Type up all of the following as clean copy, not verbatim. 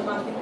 Oi,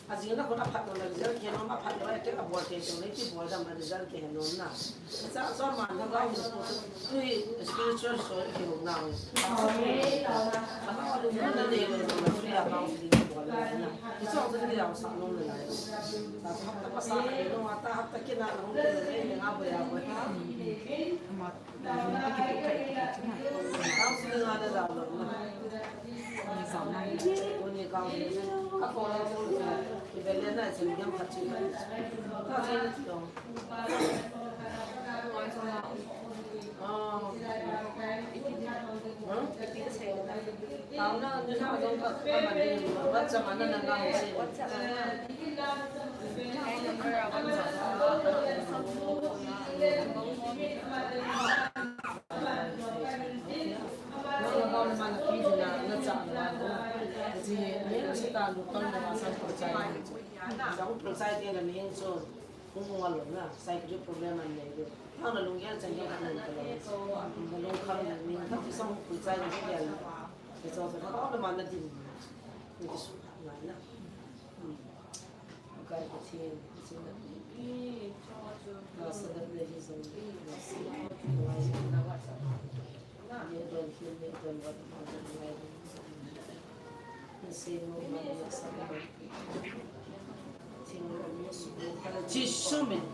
Azina ko na pat na result kaya no mapat na ito abort ito na ito board ang result kaya no na. So man na gaw mo to spiritual soul kaya na. Okay. Ano na dito na free account din ko wala na. Ito ang dili ako sa ano na. Sa hapta pa sa ito mata hapta kina na ko na nga abo ha. Mat. Ang sila na daw na. Oni gaw ako na Ivelena is a young country. Aku percaya dia dan yang so, kumpulan lah, saya kerja program mana itu. Kalau lungnya jangan kan kalau lung kami ni, tapi semua percaya dia lah. Itu kalau mana di, itu suka mana. Bukan kecil, kecil ni. Masa dah belajar sendiri, masa dia don film, dia don buat macam lain. Sino mana sama. Chishumin.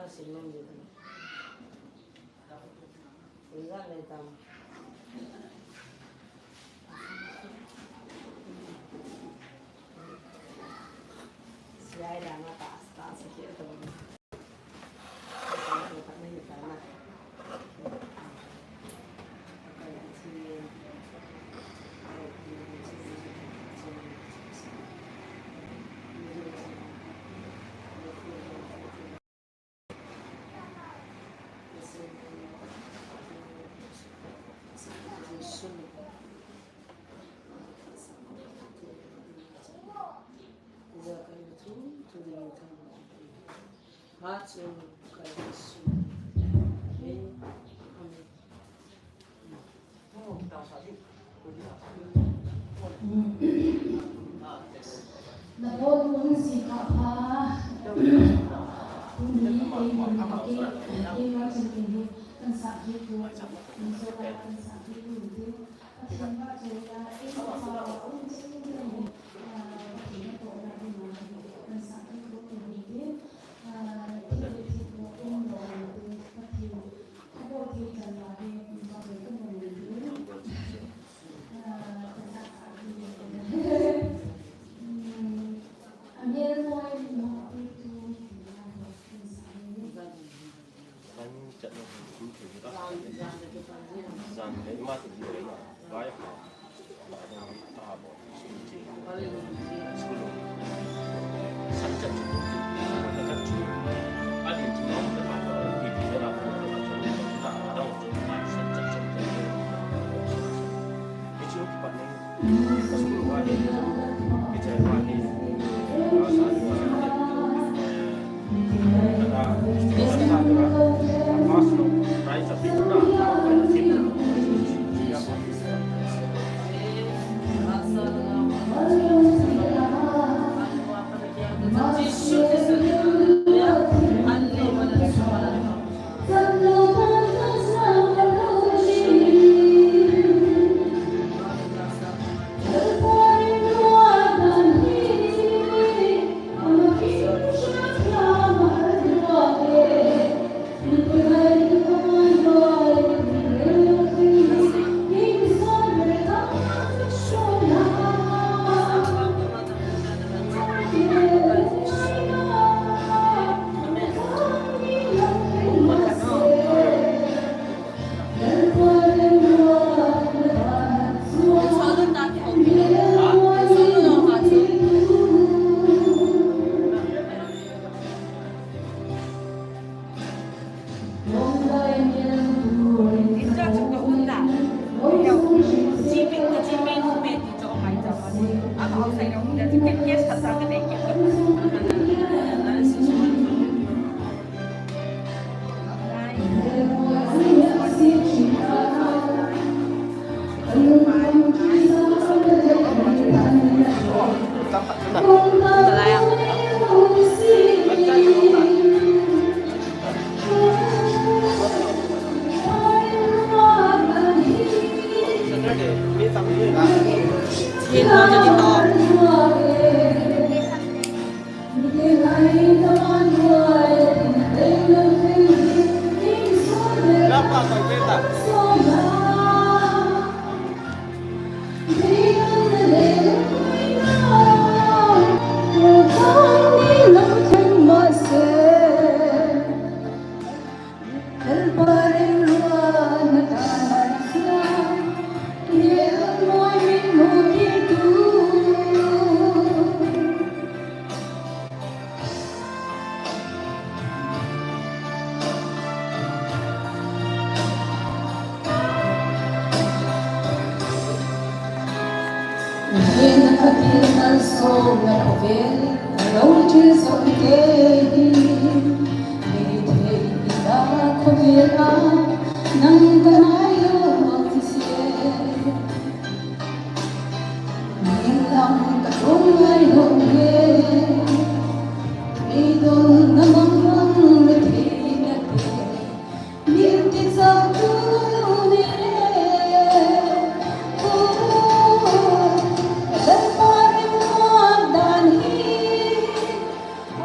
Simon did. We got let them. Slide down my pass here.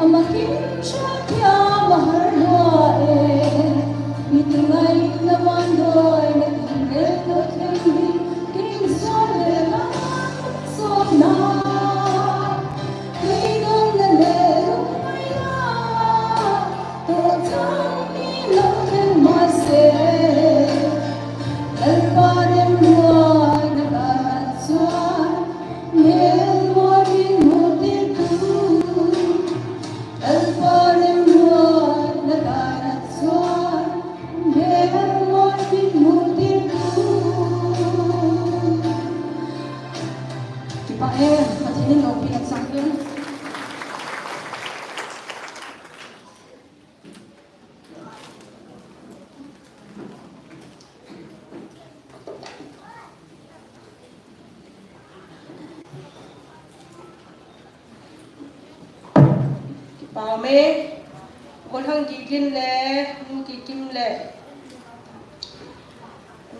Amakin siya kaya mahal mo. Matinin no pinagsakin. Pame kon hang gikin le nu gikim le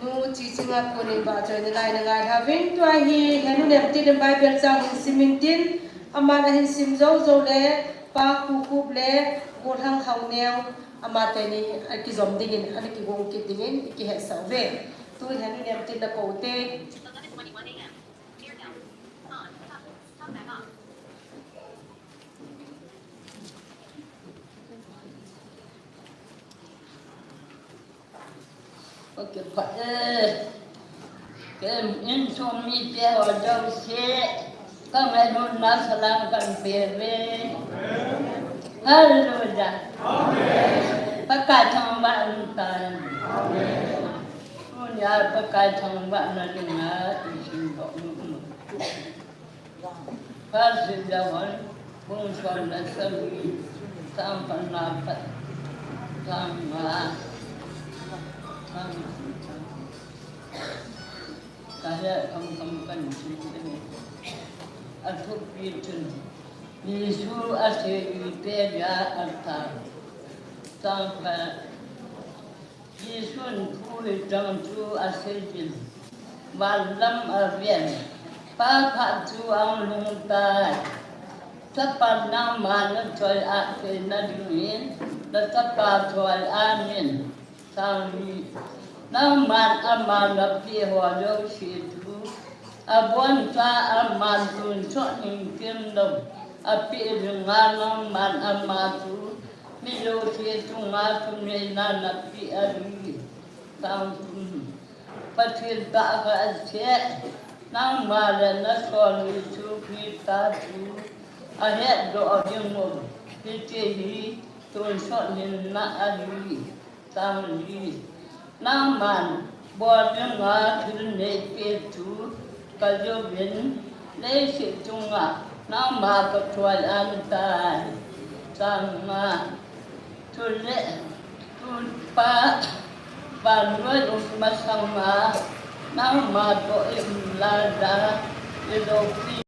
nu chi singa kuni ba choi ni lai na ngai ha ving twa hi hanu nem ti dem bible chang in simin tin amana hin sim zo zo le pa ku ku le kon hang hang neo amate ni ki zom dingin ani ki gong ki dingin ki he sa ve tu hanu nem ti da ko te Oke Pak, in suami dia wajah usia, kami nuna selangkan bebe. Haleluya. Pakai tangban tan. Punya pakai tangban nanti nggak isimbok. Pasal jawan, bungsuan dasar sampai napat sama. Kaya kamu kan sini, aku pikir Yesus asal beda antar sampai Yesus pulih dalam tu asal jin malam avian pakai tuang luntai tepat nama nanti akhir nadingin tepat tuan amin Sami naman aman napi hwalo situ abon ta aman tun soning kindom api dengan naman amatu milo situ ngatu nena napi ari sampun patil ta asyik naman na solu tu kita tu ahet do ajengom piti tun soning na ari Sangli, naman boleh ngatur neketu kajobin lesi tunga nama ketual antai sama tulen tulpa banwal masama nama to imlada idopi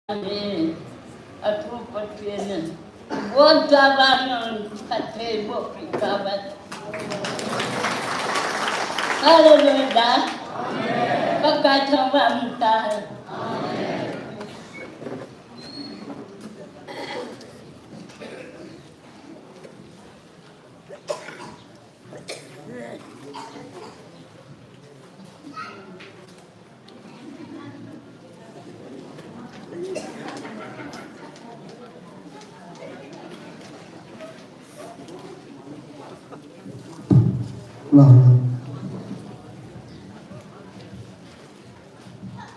ani atu patien buat jalan kate buat kabat. Haleluya. Pakai tawam ta.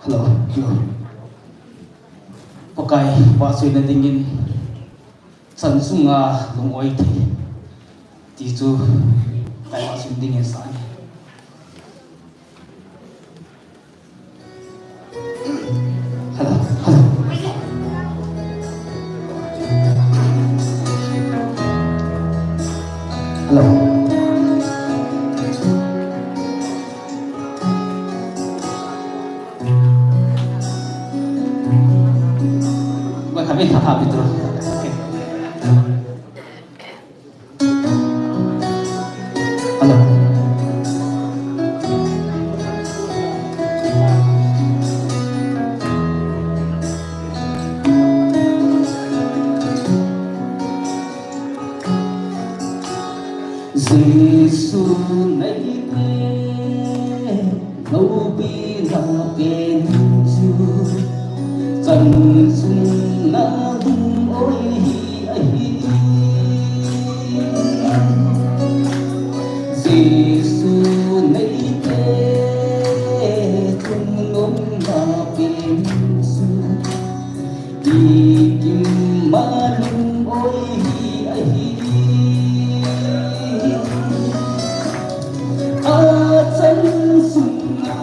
Halo, pakai pasir dan dingin, sansunga lungoi ti, tisu kai pasir dingin sana. Halo, halo. Kami tahap itu. Halo. Giêsu này về lâu bi ra bên Chúa dần dung na dung ôi ấy Giêsu này về chung ngôn ra bên Chúa đi kim ma dung ôi ấy chân sung na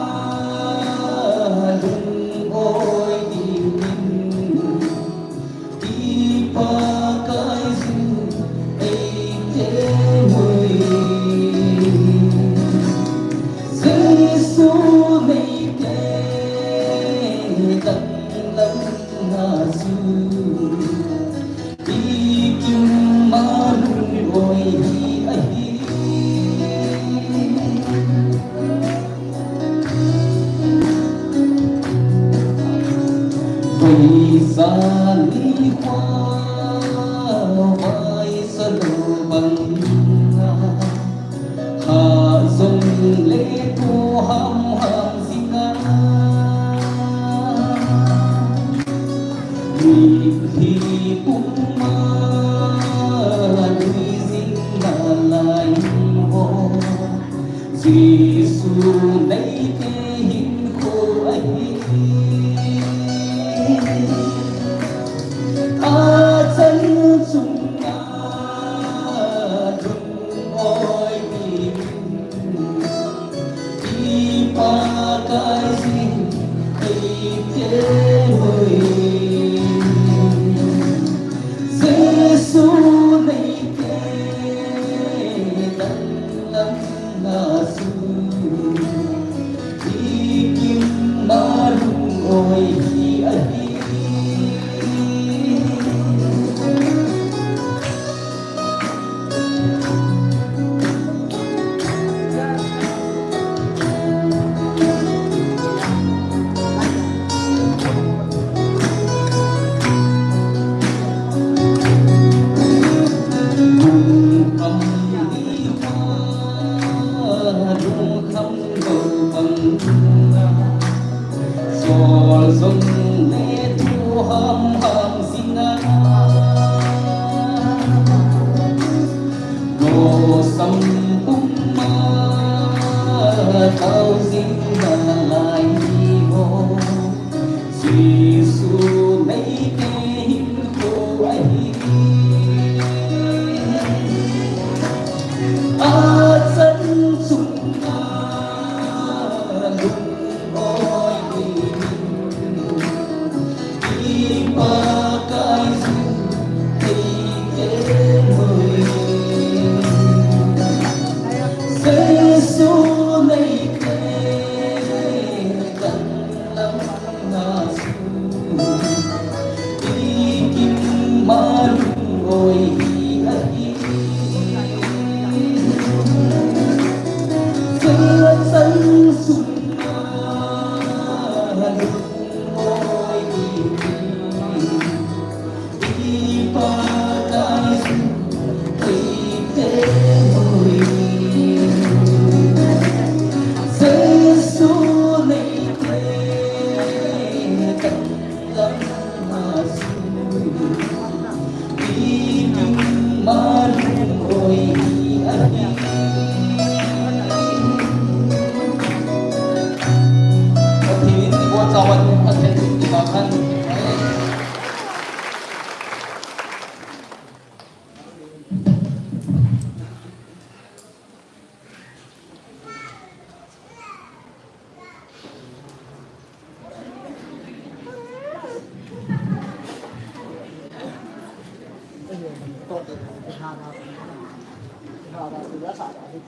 lung vì gian đi qua vai sân bằng hạ dùng lễ thu ham ham sinh vì thì cũng mà nuôi sinh lại hồ Giêsu lấy cái hình khổ ấy chân sung dung ôi đi qua cái gì thế mới Giêsu lấy cái đắng lắm là sư đi kim ma đúng ôi ấy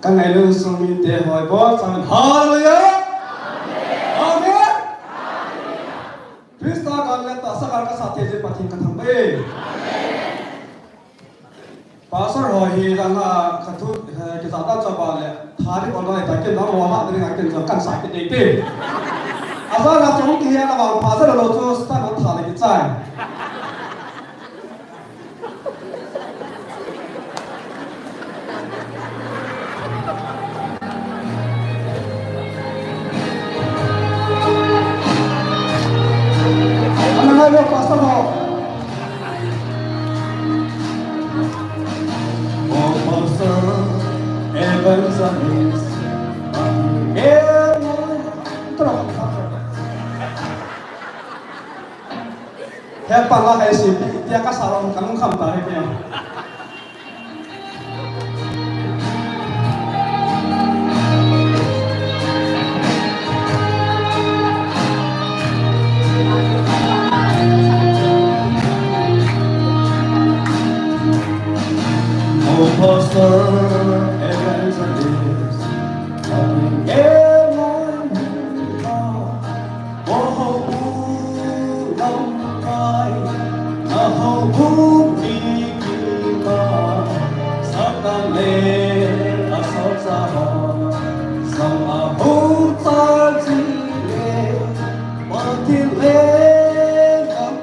Các ngài lưu sung mi tế hỏi bó sang Hallelujah Amen Krista gan lên ta sakar ka sathe je pathin ka thambe Pastor hỏi hi rằng là khatu cái giáo ta cho bà lệ thà đi còn nói tại cái nó hòa mắt đến ngày cái giờ căn sai cái đấy đi Asa là trong kia là bảo pastor là lo cho sta nó thà cái trái Hello, Pastor. Oh, Pastor, evangelist, Hãy subscribe cho kênh Ghiền Mì Gõ để không bỏ lỡ những video hấp dẫn Pastor, evangelist, coming in on oh, long time, a whole week, Satan lay a sort of some a whole party, but he lay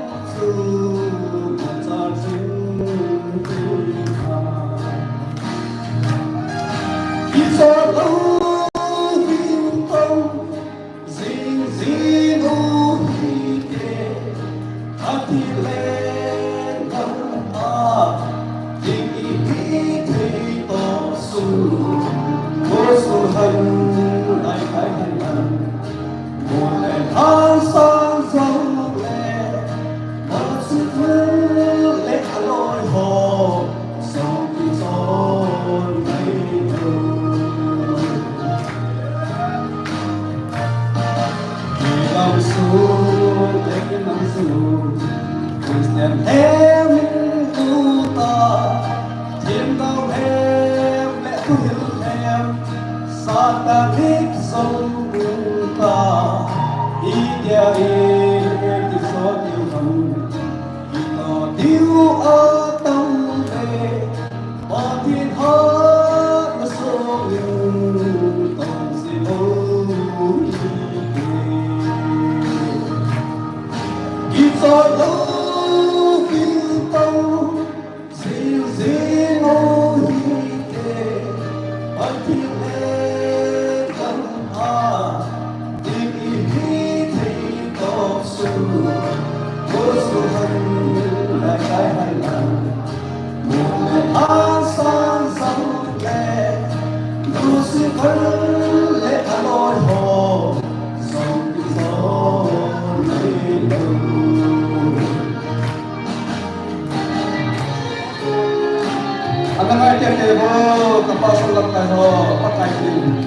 thi lên tâm ta tình ý thì tổ su vô su hân đại khai hành lần một ngày tháng sáng dâng lệ một sự thương lệ lối hồ sông kỳ tròn ngày đầu lòng xuống lệ lòng xuống Christian em tu ta thiên đạo em lệ tu hiểu em sa ta thích sông ta idea ti so tiêu hồng ito tiêu a tâm về ba thiên hát na so linh tâm si mô Kim soi lâu kim tông dịu dịu ngô hi tê bất thiên lê tâm ha tình ý thì tổ su vô su hân đại khai hai lần một ngày tháng sáng dâng lệ lu si phân lệ hà nội hồ sông đi gió lấy đầu Ang mga item mo kapasok lang tayo pagkain.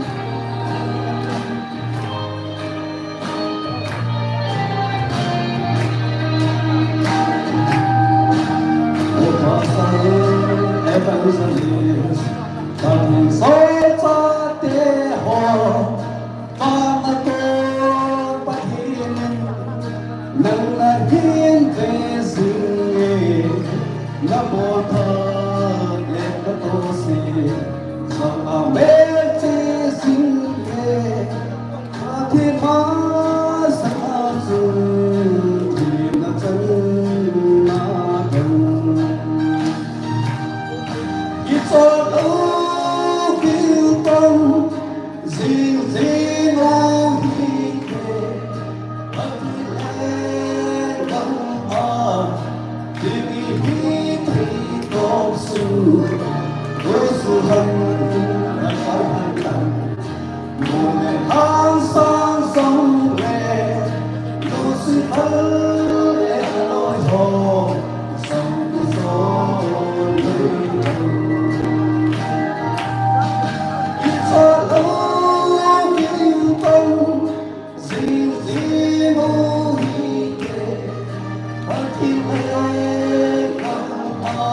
Evangelist, but so te ho, pamato pahin, nang nahin vezing, nabota. Trong ame te singe ati ma sa zu ti na chan na gan It's all over tông zing zing o hi ke ati le dam ha ti hi ti to su vô su hân đại khai hành lần một ngày tháng sáng sông lệ lu si phân lệ lối hồ sông tu gió lấy đầu ít cho lâu kim tông dịu dịu ngô hi kê bất thiên lệ tâm ha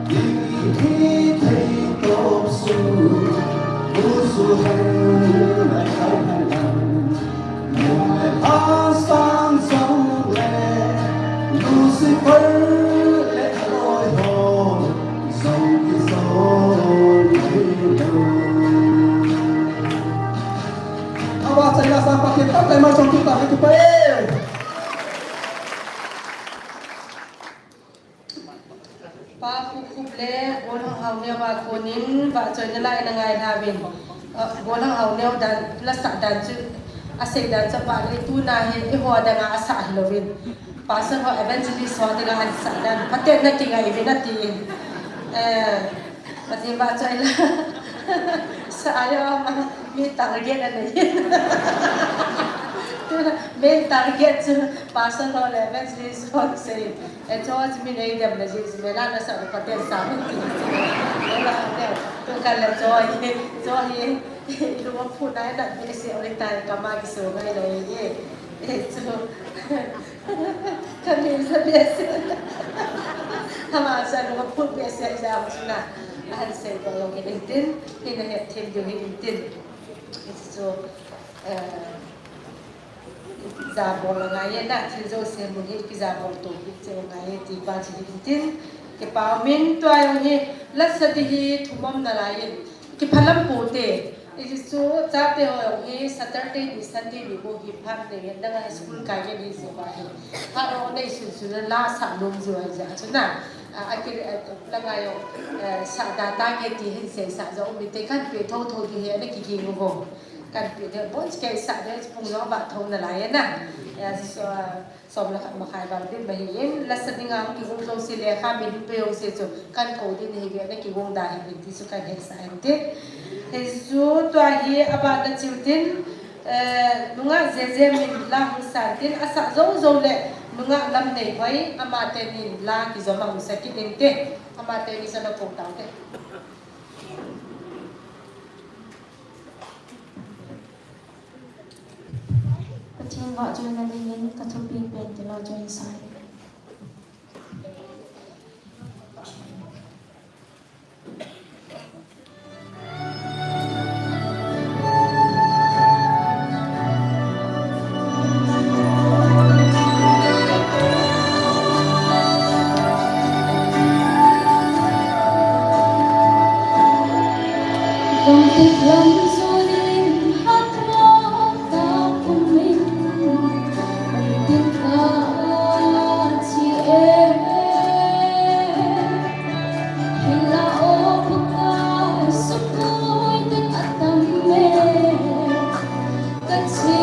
tình ý thì tổ su vô su hân đại khai hành lần một ngày tháng sáng dâng lệ lu si phân lệ lối hồ sông kỳ gió lấy đầu Awas saya sampai kita tema trong kita itu baik pa kukuble bolang hawne wa konin ba choy lai na ngai thavin bolang hawne dan plus dan chu asek dan cha pa le tu na he e ho da nga asa hilovin pastor ho evangelist ho da nga sa dan patet na tinga evina ti pati ba choy la sa ayo ma mi target na ni main target pastor ho evangelist ho say and so as me nei dem na jis me la na sa ko ten sa mi la ne to kan la joy lu wa phu dai da me se ori tai ka ma ki so ngai lai ye so kan ni sa be se hama sa lu wa phu be se ja na an se ko lo ke tin tin he tin jo he tin so za bol ngai na thi zo se mu ni ki za bol to ki che ngai ti ba chi tin ke pa min to ai ni la sa ti hi thumam na lai ki phalam pu te is so cha te ho ni Saturday ni Sunday ni bo hi phan ne da ga school ka ye ni se ba hi ha ro nei su su la sa lom zo ai ja chu na a ki la ga yo sa da ta ke ti hin se sa zo mi te kan pe tho tho ki he ne ki ki ngo kan pi de bon ke sa de pung no ba thong na lai na ya si som la khat ma khai ba de ba hi la sa dinga ki gong zo si le kha mi pe o se zo kan ko de ni ge na ki gong da hi ti su kan he sa de he zu to hi aba da chiutin nunga je min la hu sa tin asa zo zo le nunga lam nei vai ama te ni la ki zo ma mu sa ki den te ama te ni sa na ko ta te Thiên gọi cho nên đây những các thông tin về để lo cho anh sai. Không thích lắm rồi nên hát lo ta cùng mình. Tiếng ca chị em hình là ô phúc ca sức vui tiếng ắt tâm mê các chị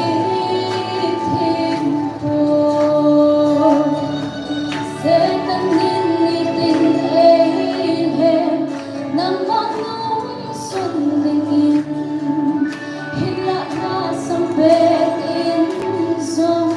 thêm cô sẽ tân nhiên đi tình em nằm vắng ngóng xuân đình yên hình là na sông về yên dòng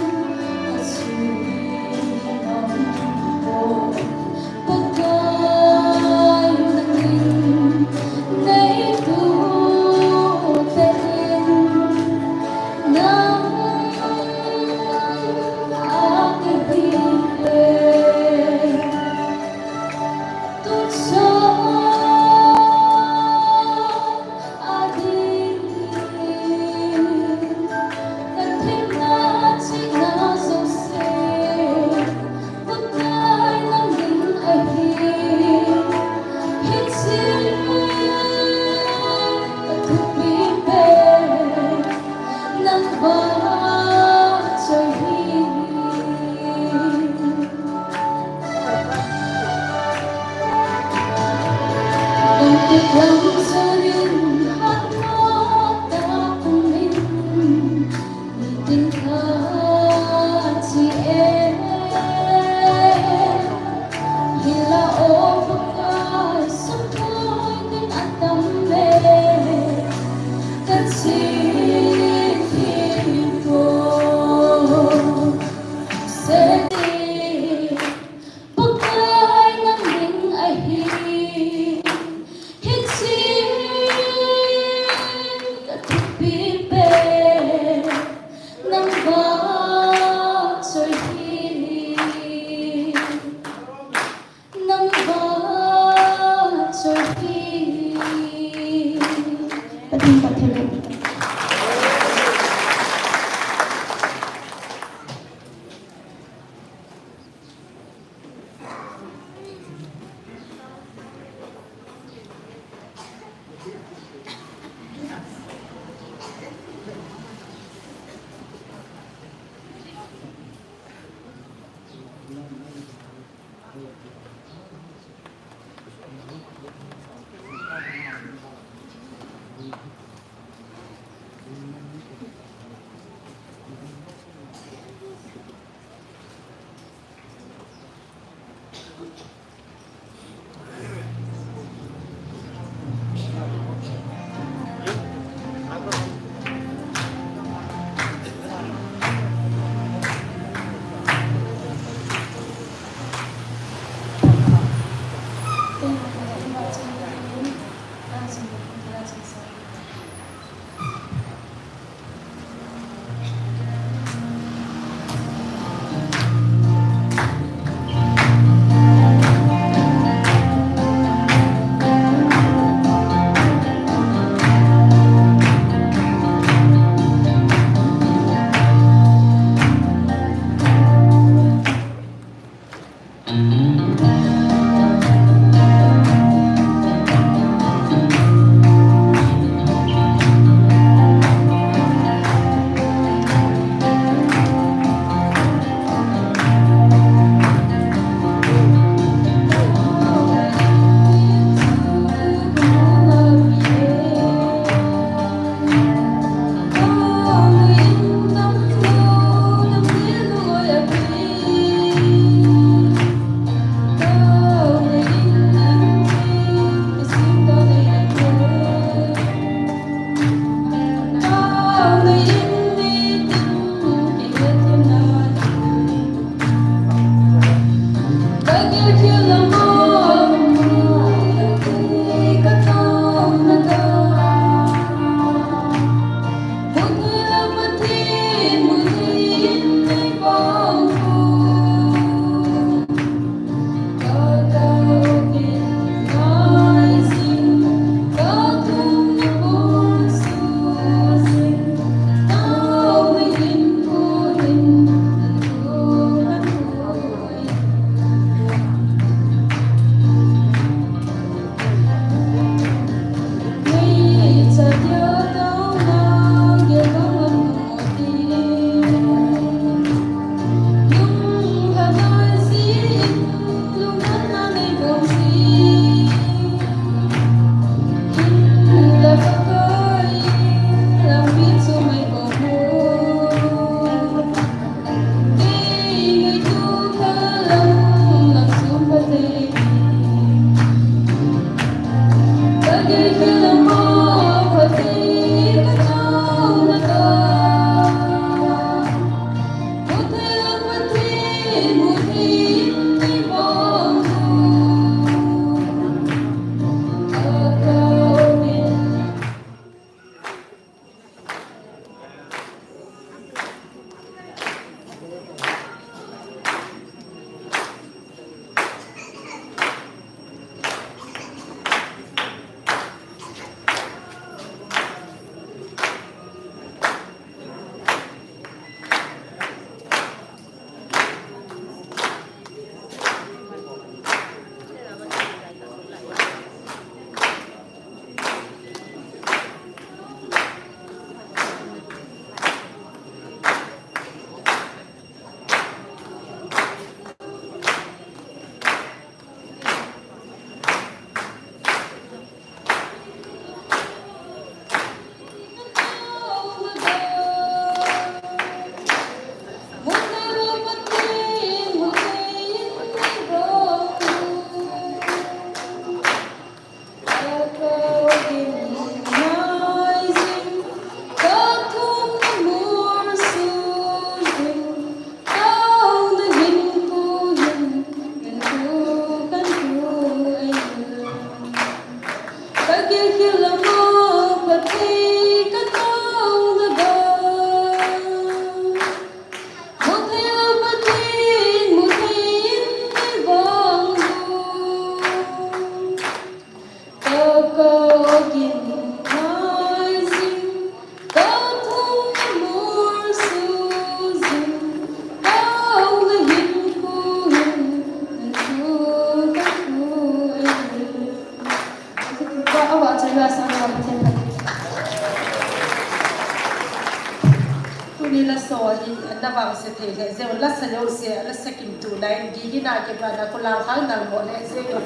ว่างเสถียรเจ้าลัสโยเสียลัสกินตูได้กีน่าเก็บบ้านคนลาวข้างนั่งหมดเลยเจ้า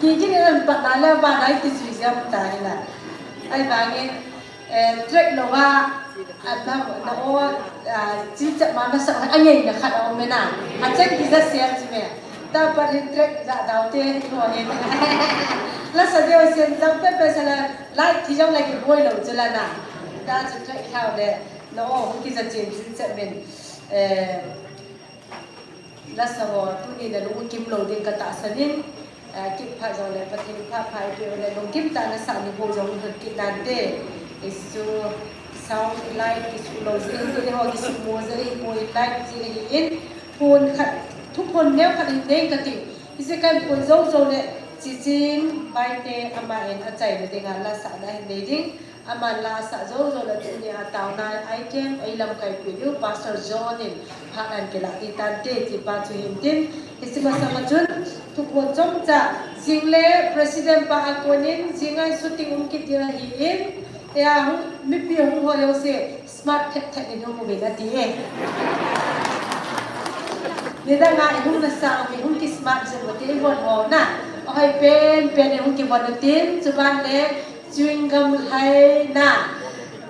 กีนี่มันปัดนั่นแล้วบ้านไหนที่สุดจะตายละไอ้บางเงี้ยเทรดโลว่าอันนั้นโน้จีจะมาสักอันยังนะคะเราไม่น่าอาจจะที่จะเสียใช่ไหมแต่พอเทรดจะดาวเตะหัวเองลัสโยเสียจังเป็นสละไล่ที่จังไล่กี่บ่อยเราจะละน่ะได้จะเทรดเข้าเด้น้องที่จะเจนจะเป็นลักษณะตัวนี้นะลูกกิมโลดิงกตาสนินกิมพาจงเลยปฏิบัติภาพไปเดียวเลยลูกกิมตาในสารนิโบจงถึงกินนันเดอิสุซาวไลท์อิสุโลซินที่เรียกว่าอิสุโมเซริโมไลท์ที่เรียกอินพูนขัดทุกคนเนี่ยขัดอินเดงกันติอิสกันพูนโจเลยจีนไปเตะอามาเอ็นอาใจเลยเด็กงานละสารได้เดดิ้งอามันลาสะโจละตุนีอาตาวนายไอเทมไอลำไก่ปิวพาสเตอร์จอนินพาอันเกลาติตันเตจิปาจุหินตินอิสมาสังจุนทุกคนจงจะสิงเล่ประธานปาอาโกนินสิงไอสุติงุมกิติระฮีอินเอ้ามิพิหุงหัวโยเซสมาร์ทเทคนิคมุบินาทีเองนี่ดังนั้นหุงนัสสังมีหุงกิสมาร์ทจะมาที่วันหัวน่ะเอาให้เป็นหุงกิวันตินจุบันเล่จุงกำไห้น่ะ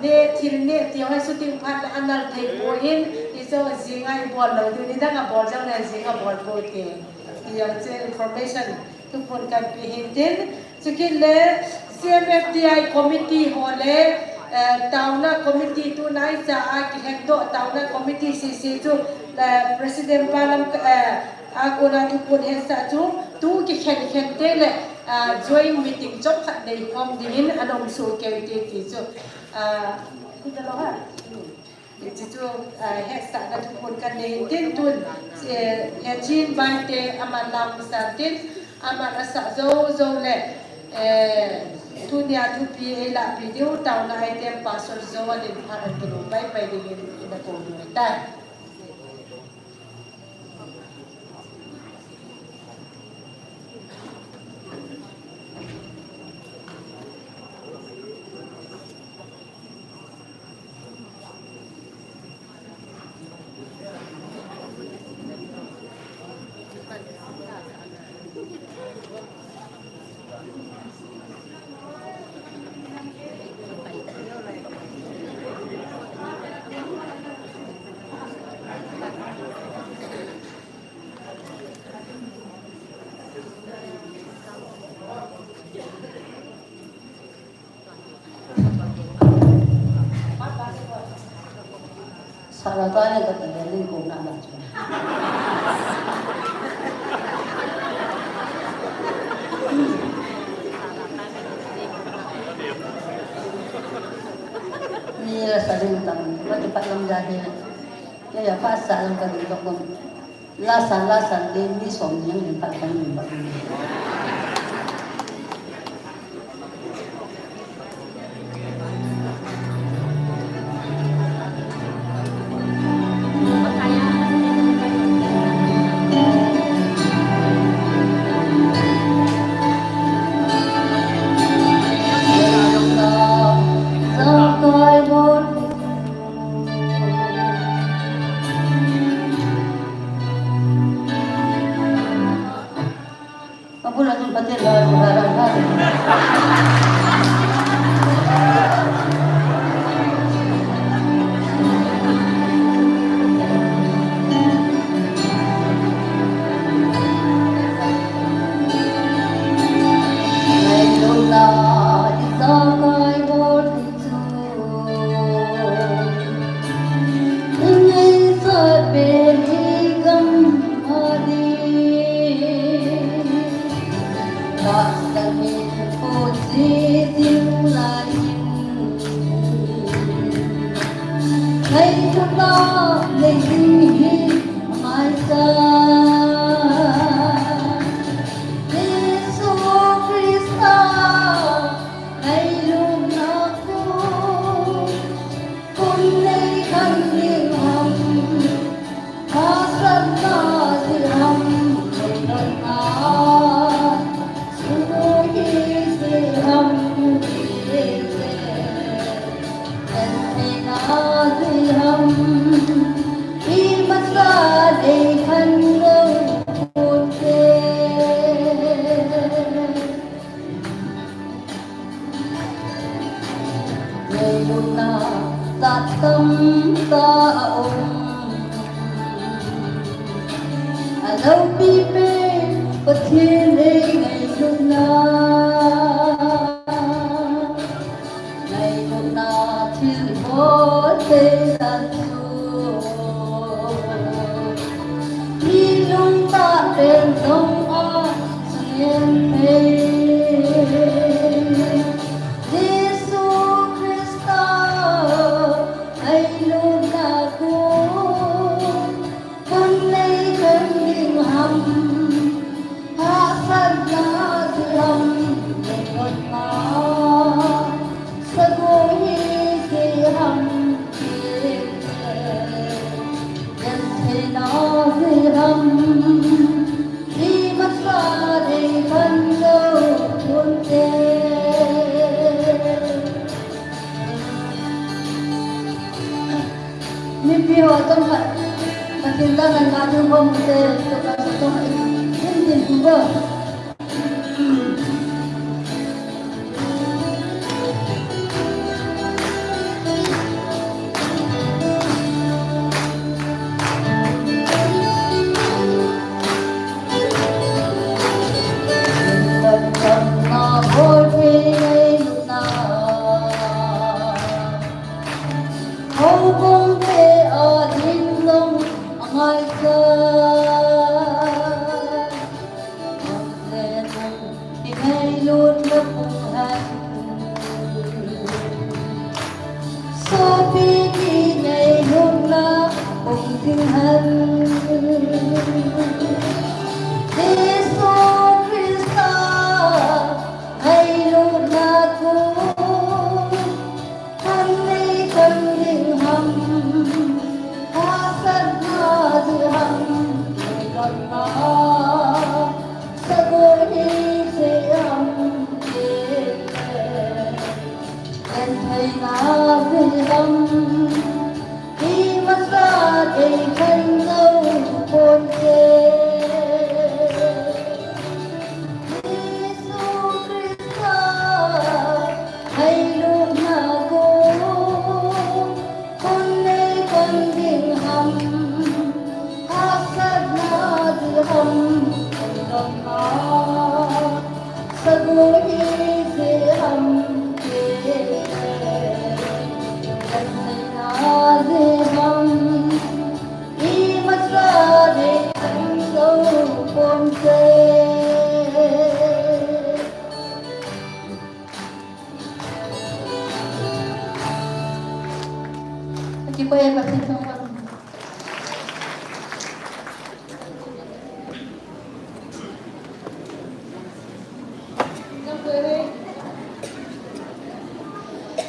เนี่ยทีนี้ที่ให้สุดที่พันอันนั้นเทปโอินที่จะสิ่งไอ้บอลเราดูนี่ดังกับบอลจังเลยสิ่งกับบอลโปรตีนที่อยากจะ information ทุกคนกันไปเห็นดินสุกินเล่ GMFDI committee หัวเล่ตาวน่ะ committee ตัวไหนจะอากิเฮกโดตาวน่ะ committee CC จุpresident ปาลัมอากูน่ะทุกคนเห็นสัจจุตู้กิเห็นเตะเลยjoin meeting จบขัดในความดีนอันนั้นสูงเกี่ยวกับที่จุคุณจะรอฮะที่จุเฮ็ดสักทุกคนกันในดินตุนเฮ็ดจีนบางเตอามันลำสันตินอามันอาศัยโจเลยทุนยาทุพีเอลาพิดิวตาวนาไอเทมพาสเซอร์โจวันนี้ผ่านกิโลไปดีนอินดับโอนได้ Salah tanya kata dia ni kau nak baca. Ni lah saling tang, macam pat lam jadi. Ya pasal lam kadi kau lasan dia ni som yang empat kali. taopih pe pathian ei ngày lúc na thiên bố thế gian du đi lung ta bên sông a sien pe Giêsu Christa ai luôn là cô con lấy thân linh hầm hạ san na dư hầm để ngọt ngào sa cô hi ke hầm nhân thế nó dư hầm đi mất xa để thân đâu buồn tê mimpi ho tâm phật mà chúng ta cần ngã thương không tê chúng ta sẽ không phải thiên nhiên cũng vợ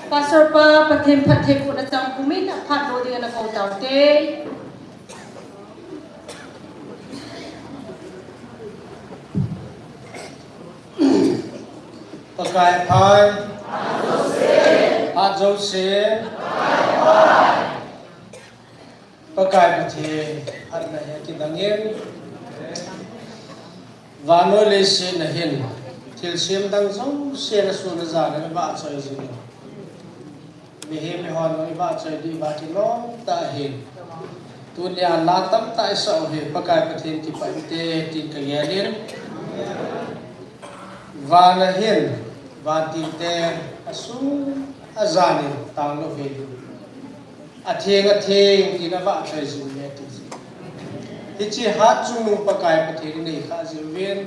Pastor pa pathem ko na chang kumin phat lo dia na ko taw te pakai phai a jose pakai pathe hat na he ki dangin vano le se na hin thil sim dang zo se na su na za na ba choi ji mi he mi hon noi ba choi di ba ki long ta hin tu nya la tam ta so he pakai pathe ki pa te tin ka yelin va na hin va ti te asu azani tang lo he a theng ki na ba choi ji me ti hi chi hat chung nu pakai pathe ni kha ji wen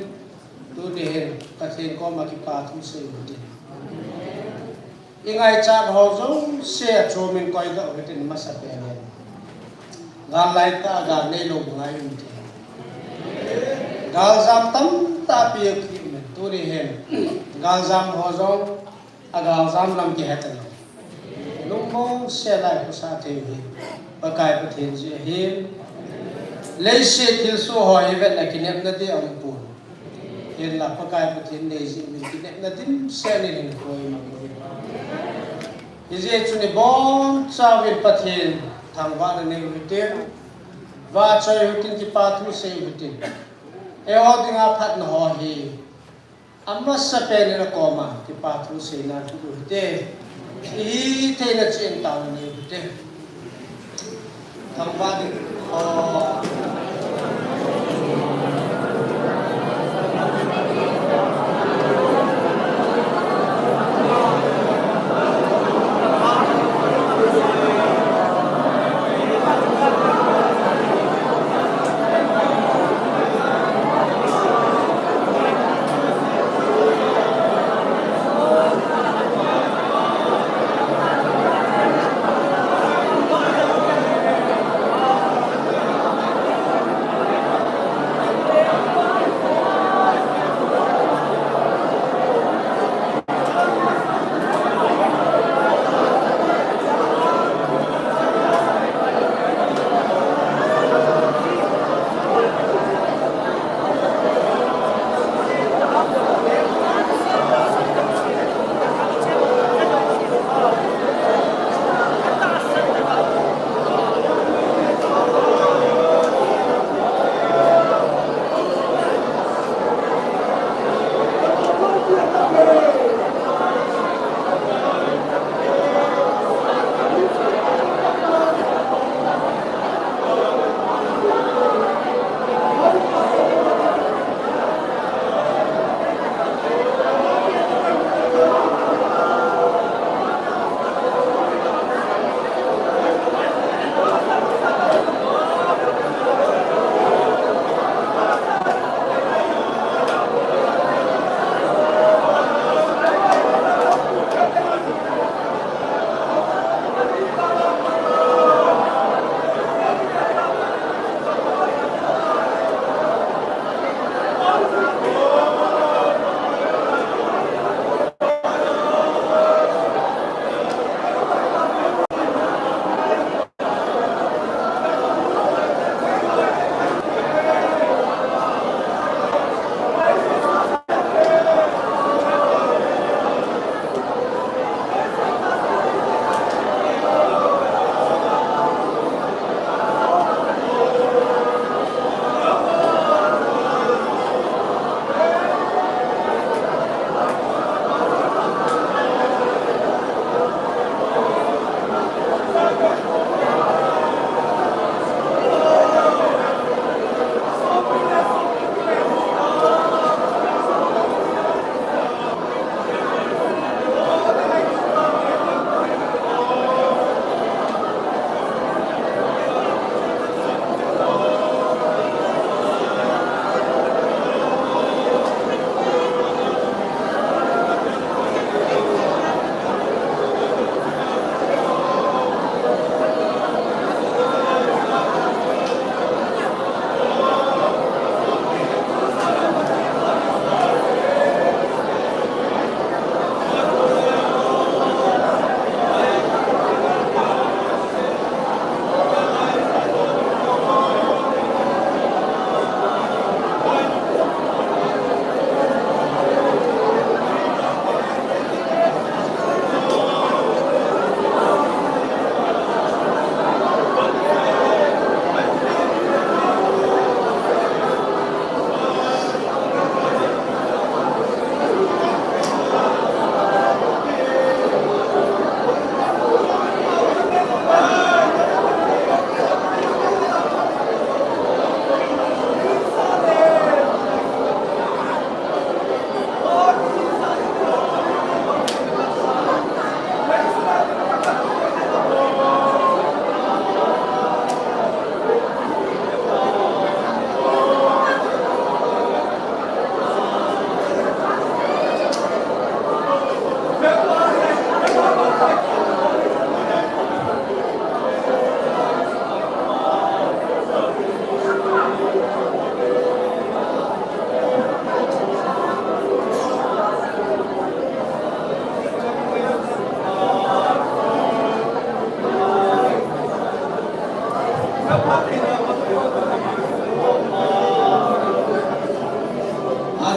tu ni hin pathe ko ma ki pa thu se ti ingai chat ho zo se chu min koi da ke tin ma sa pe ne ga lai ta ga nei lo ngai min ti gal zam tam ta pi ki me tu ni hen gal zam ho zo a gal zam lam ki hat na lung mong se lai ko sa the hi pakai pathe ji hi le se til su ho hi vet la ki nem na de am pu hin la pakai pathe nei ji min ki nem na tin se ni rin ko ma Izi chuni bon chawin pathin thangwa na nei hutin wa choi hutin ki pathu sei hutin e ho dinga phat na ho hi amma sa pe ne ko ma ki pathu sei na tu hute i the na chen taw nei hute thangwa din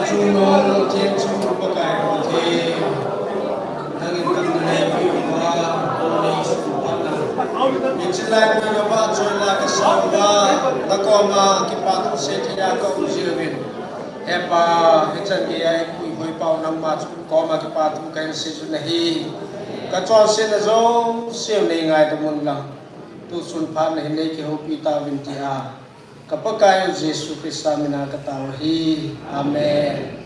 Chung nó trên chung có cái có thể đang in tâm này bị hóa ôi sụp ăn mình chỉ lại mình nó vào rồi là cái sao và ta có mà cái bạn cũng sẽ thấy ra có gì mình em bà cái chân kia ai cùi hồi bao năm mà có mà cái bạn cũng cái sẽ chút này cái cho xin là dấu siêu này ngày tôi muốn làm tu sun phan này này cái hộp pita vinti a kapag Yesu Krista minakatawahi. Amen.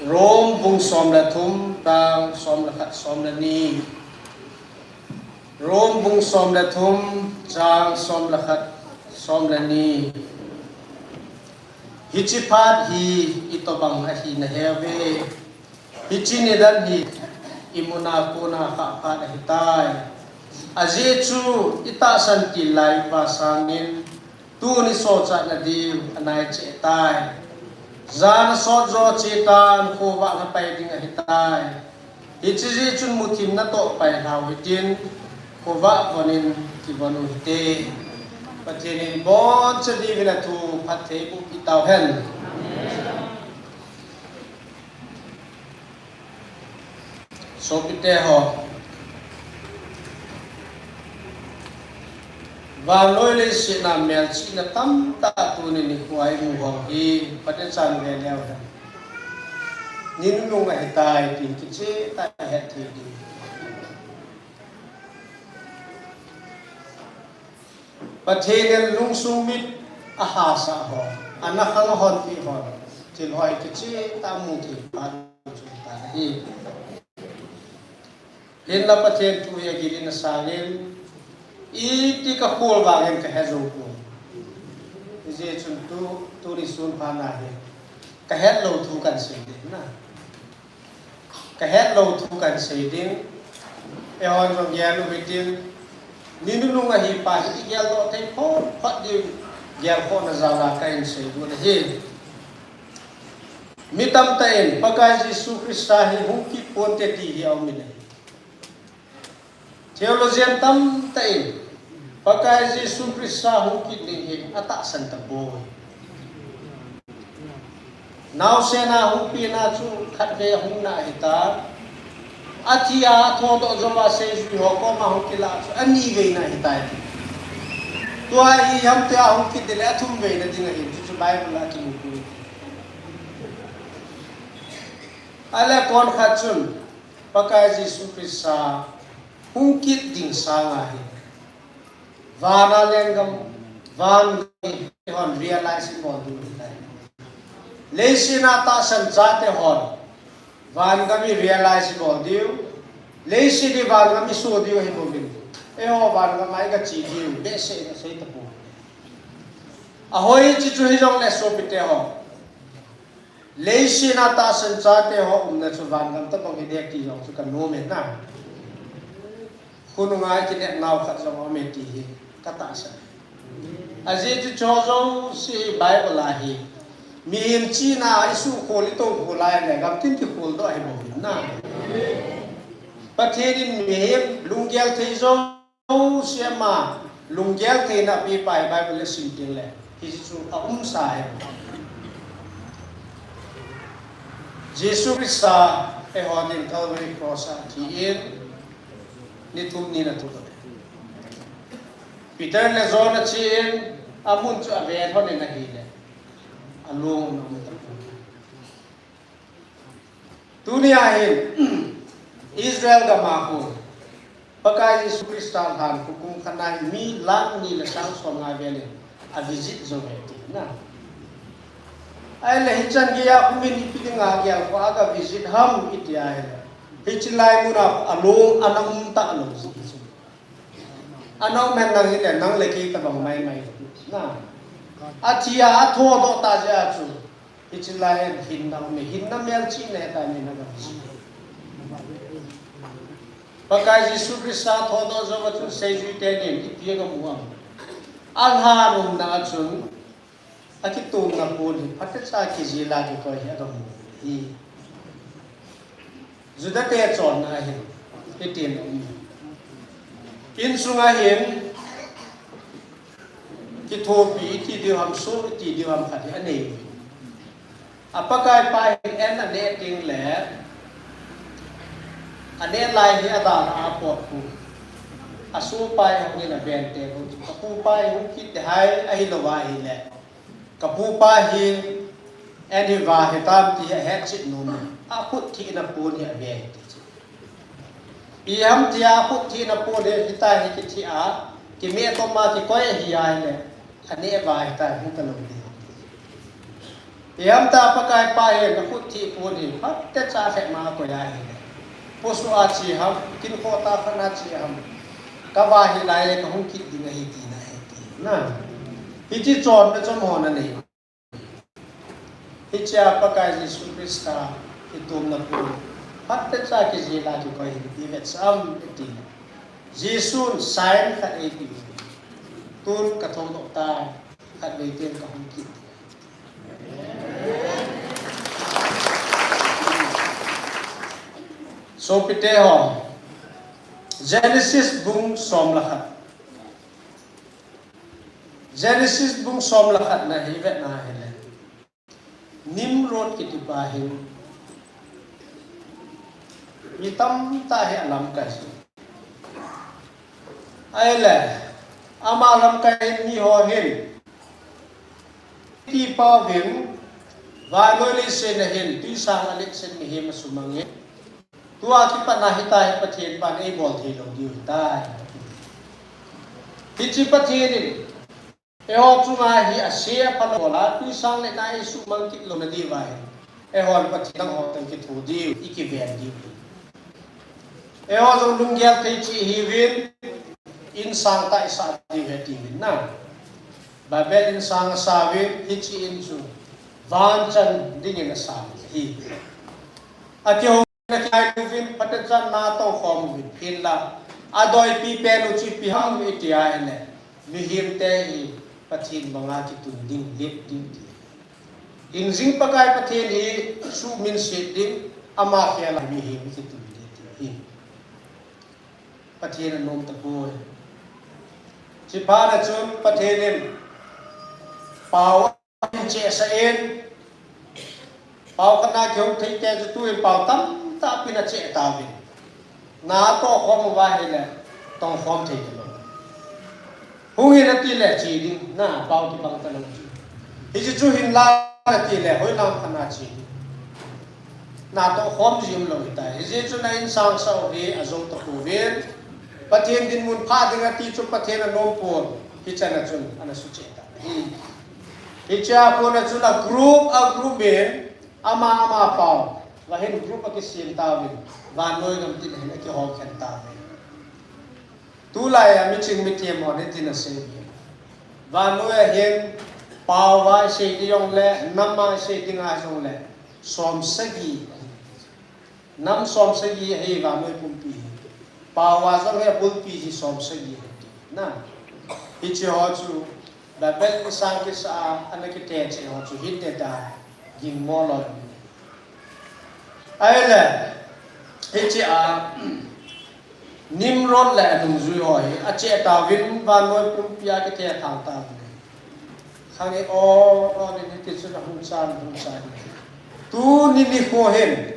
Rome bung som la thum tang som la khat som la ni. Rome bung som la thum tang som la khat som la ni. Hichipat hi itobang hi na heve. Hichini dan hi imuna kuna kha pha na hitai. Ajechu ita san kilai pasangin tu ni so cha na di anai che tai zan so jo che tan ko wa na pai ding a hitai hichi chun muthim na to pai hau hitin ko wa bonin ki bonu hite pathenin bon che di vina tu phathe bu pitau hen so pite ho và lối lên sự làm mèo chỉ là tâm ta tu nên đi quay mù hồng đi bắt đến sàn về leo đó nhưng lúc ngày tài thì cái chế tài hết thì đi và thế nên lung sung mít aha sa ho anh nó không hòn thì hòn thì hỏi cái chế ta mù thì bạn chúng ta đi hiện là bắt thế tu ya ghi na sang lên iti ka khol wagen ka hezo ko je chun tu ri sun pha na he ka het lo thu kan sei din na ka het lo thu kan sei din e hon jong ya lu hitin ni nu nga hi pa hi ya lo thai pho phat di ya pho na za la ka in sei du na he mi tam ta en pakai Jesu Krista hi hung ki pon te ti hi au mi nei theology tam ta en pakai Yesu Krista hung kit ning hing ata san ta boy now se na hung pi na chu khat de hung na hita athia tho do joma se ju ho ko ma hung kila chu ani ve na hita to ai ham te hung kit de la thum ve na ding hin chu bible la ki ku ala kon khat chun pakai Yesu Krista hung kit ding sa nga hi vana lengam van hon realizing mon du lai leisina ta san jate hon van gami realizing mon diu leisi di van gami so diu hi bomin e ho van gamai ga chi diu be se na sei ta pu a hoi chi chu hi jong le so pite ho leisina ta san jate ho na chu van gam ta bang hi dek ti jong chu kan no men na kunungai ki ne naw khat jong o me ti hi kata sa aje chu chozo si bible la hi mi chi na isu kholi to khulai ne gam tin ki khol do ai bo na patherin mi lungyal thei zo siama lungyal thei na pi pai bible sim tin le ki chu a sai Jesus Krista e hodin Calvary cross ti in ni tum ni na tu Peter le zona chin amun chu ave thon na hi le alung dunia hin Israel ga ma ko pakai Yesu Krista han hukum khanai mi lang ni la sang som nga vele a visit zo na ai le hichan gi ya kumin ipidinga gi ko aga visit ham itia he hichlai muna alung anam ta lo anong men nang hile nang leki ta bang mai mai na athia atho do ta ja chu hichlai hin na me hin na mel chi ne ta ni na ga pakai Yesu Krista tho do zo wa chu sei ju te ni ipie ga muam alha num na chun akitung na pun phatta cha ki jila ki ko hi ga mu hi Zudate chon na hin itin in sunga hin ki thopi ti di ham so ti di ham khati ane apakai pai en ane ting le ane lai hi ada na pot ku asu pai ho ni na ben te ko kapu pai hu ki te hai ai lo wa hi le kapu pai hi en hi wa he tam ti he chit no a khut thi na pu ni a ben ti iam ti a khut thi na pu de hi tai hi ki thi a ki me to ma ki koi hi ai le ane wa hi tai hu ta lo de iam ta pakai pai na khut thi pu ni phat te cha fe ma ko ya hi posu a chi ham kin ko ta khana chi ham ka wa hi lai ka hung kit ding hi ti na hi ti na hi chi chon na chon ho na nei hi cha pakai Jesu Krista hi tum na pu phat te cha ki ji la ki ko hi ti vet sam ti Jesu sign khat e ti tun ka thong dok ta khat ve ten ka hung kit so pite ho Genesis bung som lakhat Genesis bung som lakhat na hi vet na hele Nimrod ki ti pa hin mi tam ta he alam ka si ai le ama lam ka hin ni ho hin ti pa vin va lo li se na hin ti sang alik sen mi he masumang tua ki pa na hi ta hi pathen pa nei bol thi lo di ta hi chi pathen ni e ho chunga hi a sia pa lo la tu sang le nai su mang ki lo na di vai e ho pathen ho tan ki thu di I ki ven di e ho jong lung gyal thei chi hi win in sang ta isa di ve ti win na ba bel in sang sa win hi chi in su van chan ding in sa hi a ki na kai tu vin patajan na to khom vin phin la adoi pi pe lu chi pi ham mi ti ai ne mi him te hi pathin manga ki tu ding lep ding in jing pakai pathin hi su min se ding ama khia la mi him ki tu hi pathin nom ta ko chi pa na chun pathin pau che sa en pau kana kyong thei te ju tu pau tam ta pina che ta vin na to khom wa he le tong khom thei lo hu hi na ti le chi ding na pau ti bang ta lo hi ji chu hin la na ti le hoi lam khana chi na to khom jim lo ta hi ji chu na in sang sau hi azong ta ku ven pathen din mun pha ding ti chu pathen a nom po hi chana chun ana su che ta hi cha ko na chu na group ben ama pau và hiện group cái xiên tao mình và nuôi ngầm tin hiện cái họ khen tao mình tu lại mình chừng mình tiêm họ nên tin là xây và nuôi hiện bao vài xây đi ông lệ năm mai xây đi ngay ông lệ xóm xây năm xóm xây hay và nuôi bún pi bao vài giống hay bún pi thì xóm xây na ít chứ họ chú và bên sang cái sa anh cái tiền chỉ họ chú hít tiền ta dình mò lòi ai là hết chị à Nimrod là đúng rồi hỏi à chị ta vin và nói cũng bia cái tiền thằng ta khang ấy ô nên cái chuyện là không san tu ni ni ho hen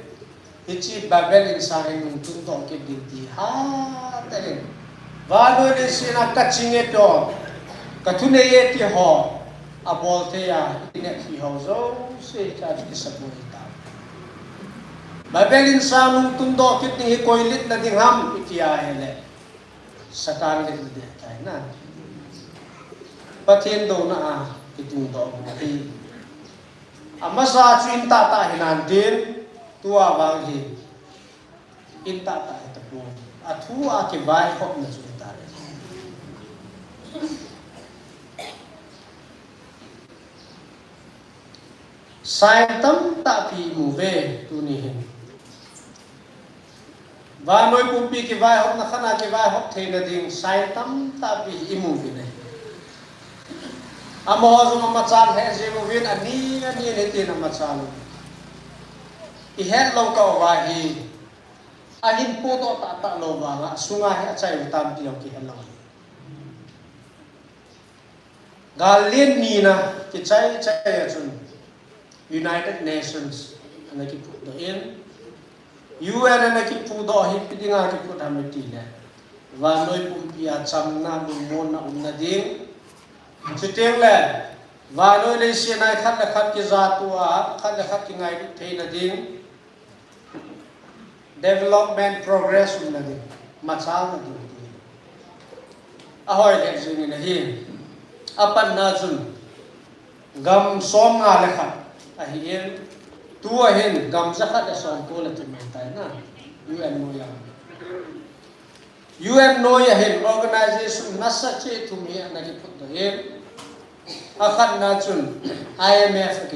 hết chị Babel insan ấy nung tung tong cái đình ti ha ta nên và nói đến xin là cắt chinh ấy đó cắt thu này thì họ à bol thế à này thì họ rồi sẽ trả cái sắp tới Babelin sa nung tundo kit ni koy lit na ding ham itia hele satan lit de tay na pathen do na kitung do hi amasa chuin ta hinan din tua wang hi in ta ta pu athu a ki vai hop na chuin ta sai tam ta pi mu ve tu ni hin và nói cùng pi cái vai học na khana cái vai học thế là tiếng sai tâm ta bị imu vi này amo zo ma chan he je mo vin ani ne ti na ma chan i het lo ka wa hi ahin po to ta lo wa nga sunga he chai tam ti ki hello Galien Nina, Kichai Chayachun, United Nations, and I keep put the in. UN and I keep put the hipping I keep put Hamitine. Vanoi Pumpia Chamna, Mumona Unading. Chitingland, Vanoi Lesian, I cut the Katkizatua, cut the Katkingai Tainading. Development progress Unading. Matsal Nading. Ahoy Lexing in the hill. Apan Najun Gam Som Alekha Ahin Tu Ahin Gam Zakat Asom Polatimentai na UN Noya UN Noya Hin organization Nasache to me and I put the hin Akat Najun IMF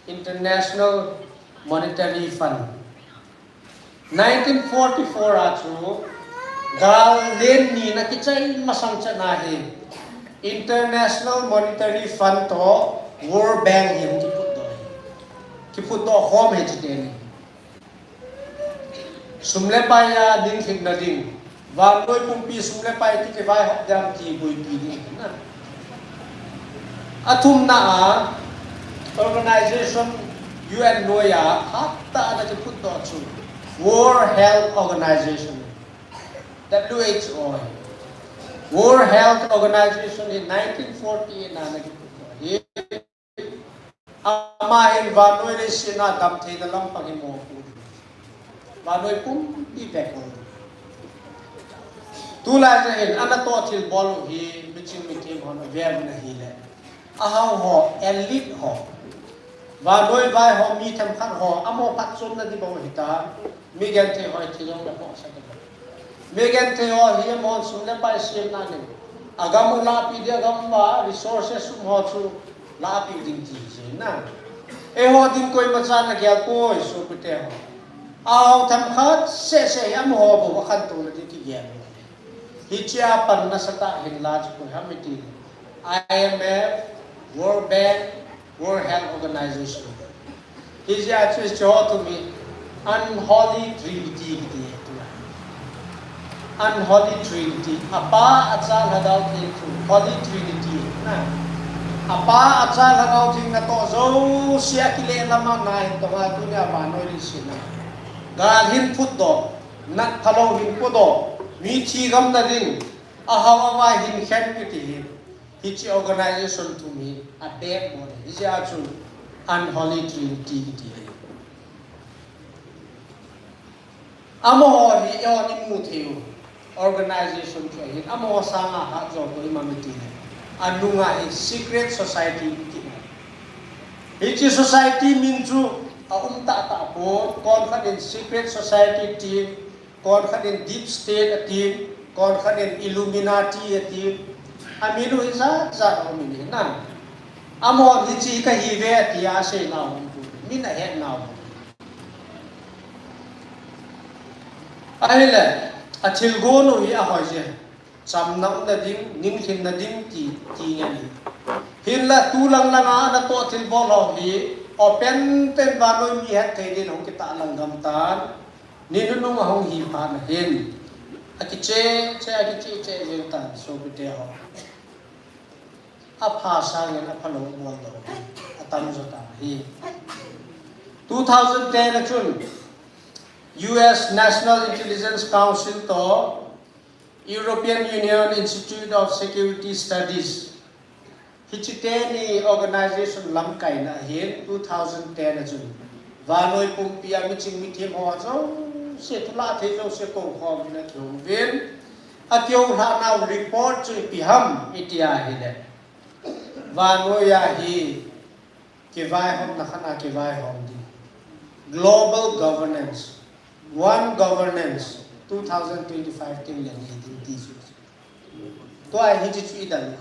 International Monetary Fund 1944 Achu Gal Len Ni Nakichay Masangcha Nahi International Monetary Fund to World Bank him ki put do home he den sumle pa ya ding thing na ding van loi pumpi sumle pa ti ke vai hok jam ti bui pi ding na athum na organization UN noya hatta na ki put do chu World Health Organization WHO World Health Organization in 1948 na naging amahin vanoi le sina damthei na lam pagimo vanoi pum pi pekol tula jahin anato thil bol hi miching mitim hon verb na hi le ahaw ho elite ho vanoi vai ho mi tham khan ho amo pat som na di bo hita mi gen the ho thilong na ho sa Megan Theo here monsoon le pa sim na ne agam la pi de agam ba resources sum ho chu la pi ding ji je na e ho ding koi ma chan na kya ko so pute ho aw tham khat se am ho bo khan tu na ki gya hi cha pan na sata hin la ko ha mi ti IMF World Bank World Health Organization hi ja chu cho to me unholy trinity Unholy Trinity. Apa atsal hadaw into Holy Trinity. Na. Apa atsal hadaw ting na to zo siya kile lamang na ito nga ito niya manoy rin sila. Galhin put do, nak talaw hin po do, mi chigam na din, ahawa hin khen kitihin. Hichi organization to me, a bad one. Hichi achu Unholy Trinity kitihin. Amo ho hi yon imutheyo. Organization ko hin amo sanga ha jo ko imamiti ne anunga is secret society kina hichi society minju ta po kon khanin secret society team kon khanin deep state team kon khanin illuminati team aminu isa za omini na amo hichi ka hive tia se na min a het now ahile Atil gono hi ahoy je cham na na ding ning thin na ding ti ngani hin la tu lang langa na to til bolo hi open ten ba noi mi hat thei din hong kita lang gam tan ni nu ma hong hi pa na hin akiche je tan so bite ho apha sa ngan aphalo bol do atam zo ta hi 2010 na chun US National Intelligence Council to European Union Institute of Security Studies Hichiteni organization lamkai na hin 2010 na jun vanoi pumpia miching mitim ho zo se thula the zo se ko khom na thong ven atyo ha na report chu piham itia hi le vanoi ya hi ke vai hom na khana ke vai hom di global governance One Governance 2025 thing yan hin tisu to ai hiji chu idan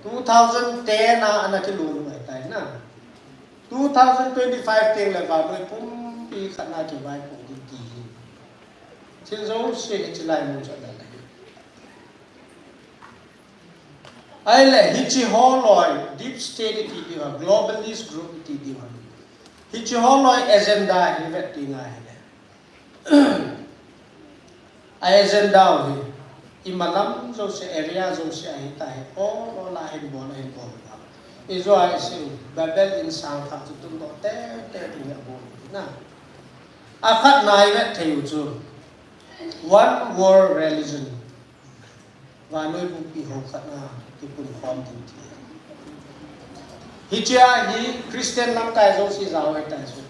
2010 na anaki lu mai tai na 2025 thing la ba noi pum pi khana ki vai ko di ti chin zo se chi lai mu cha da ai le hichi holoi deep state ti di globalist group ti di Hichi holoi agenda hi vetti nga hi agenda hi imalam zo se area zo se ai ta he o la hen bo Israel se Babel in sang kha tu tum do te ni bo na akhat nai ve theu chu one world religion và nơi bu pi ho khat na ki pun khom tin ti hi chia hi Christian lam kai zo si zaw ai ta so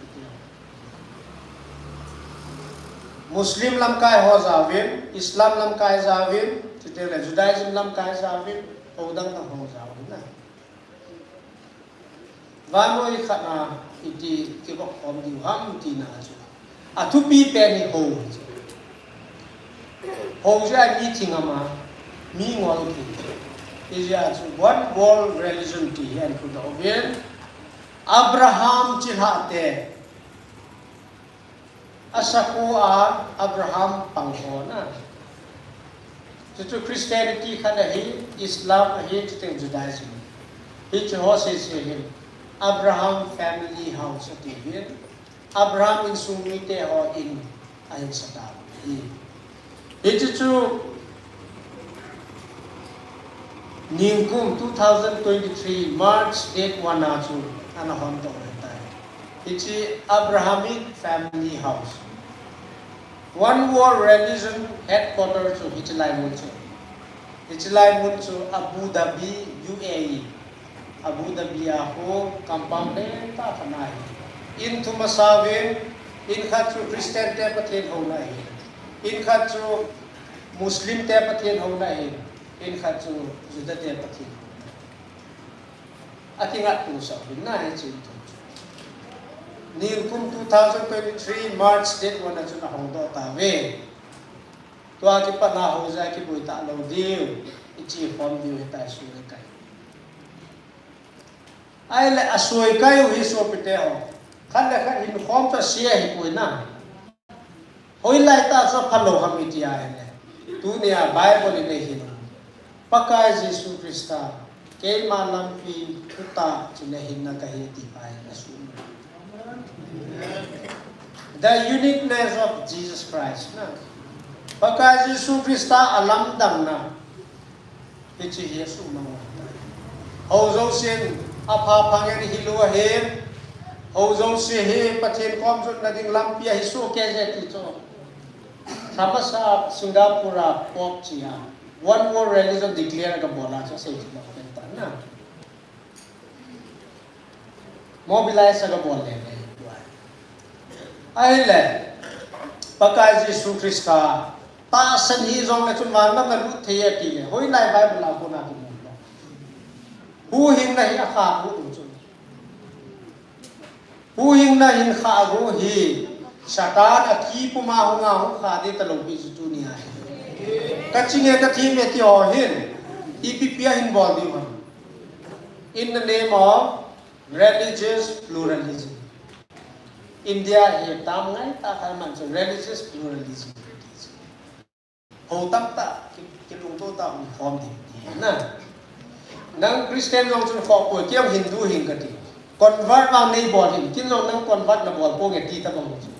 Muslim lam kai ho zawin Islam lam kai zawin te le Judaism lam kai zawin o dang na ho zawin na và noi khat na iti ki bo khom di ham ti na chu a thu pi pe ni ho ja ni thingama mi ngol ki is one world religion ti and ku do ven Abraham chilha te asaku a Abraham panghona to Christianity khada hi Islam hi to Judaism hi ho se him Abraham family house ti ven Abraham in sumite ho in ayin sata hi to Ningkum 2023 March 8 Wanachu Anahon Toretai. It's Abrahamic family house. One war religion headquarters to Hichilai Munchu. Hichilai Munchu Abu Dhabi UAE. Abu Dhabi Aho Kampang Ta Tanai. In Tumasawin, in Khatru Christian Tepatin Honai. In Khatru Muslim Tepatin Honai. In Khatru Juda Tepatin. I think that was something nice. Ningkum 2023 March date one na hong do ta ve. To ati pa na ho za ki bui ta lo diu. Ichi form diu ta su le kai. Ai le asoi kai hi so pite ho. Khan le khan hin form ta sia hi bui na. Hoi lai ta so phalo ham iti ai le. Tu ne a Bible le hi. Pakai Jesus Krista. Kay Nampi puta chinehin na kahiti pai na su. The uniqueness of Jesus Christ na. Pagka Jesus Krista alam dang na. Ichi Yesu mga. Hozong sin apa pangen hilua hem. Hozong si he patin komsut na ding lampia hisu keze tito. Sama sa Singapura pop chia. One more religion declare ka bola sa sa kenta na. Mobilize ka bola le. Ai le pagka Jesus Krista ta san hi zong le chun man na lu thea ti le hoi lai Bible la ko na ki mo hu hing na hi akha hu tu chun hu hing na hin kha ru hi satan a ki pu ma hu nga hu kha de ta lo bi tu ni ai ka chinge ka thi me ti ho hin ipp hin bol di man in the name of religious pluralism. India here tam ngai ta khai man so religious pluralism. Ho tam ta ki lu to ta mi form di na. Nang Christian long chun fo ko kiam Hindu hin ka ti. Convert ma nei bol hin kin long nang convert na bol ko nge ti ta bang chu.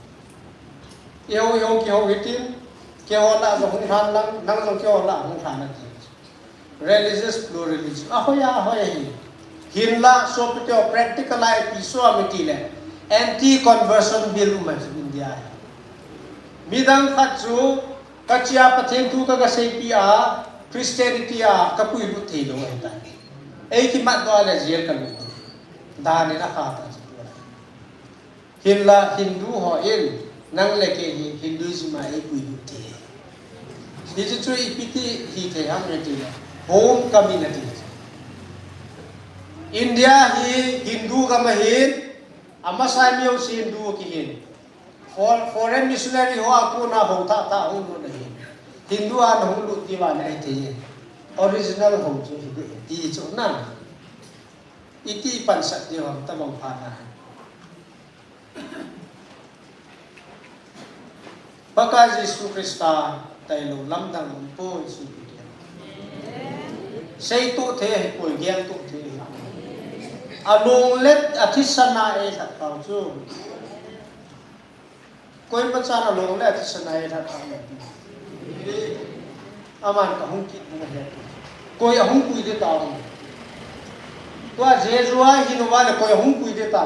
Yo ki ho hitin ke ho la zo hung than lang nang zo ke ho la hung than na ti. Religious pluralism. Ho ya hi. Hin la so pite practical life iso amiti le. Anti-conversion bill umat India. Midang khatsu kachia pathen tu ka sei pia Christianity a kapui lu thelo ai ta. Ei ki mat do ala jel kan lu. Da ne na kha ta. Hinla Hindu ho in nang le ke Hinduism ai pui lu the. Ni chu ipiti hi the ham ne ti. Home community. India hi Hindu ka mahin Amasai miyo si Hindu kihin. Foreign missionary ho ako na ho ta ho no nahin. Hindu an ho lu ti wa na ite. Original ho chu di chu na. Iti pansat di ho ta bang phana. Baka Jesus Krista tayo lamdang po Yesu Kristo. Say to the ko gyang to the. Along let atisana e that pao chu koi pacha along let atisana e that pao aman ka hung kit mo he koi hung kui de ta tua Jezua hinuwa koi hung kui de ta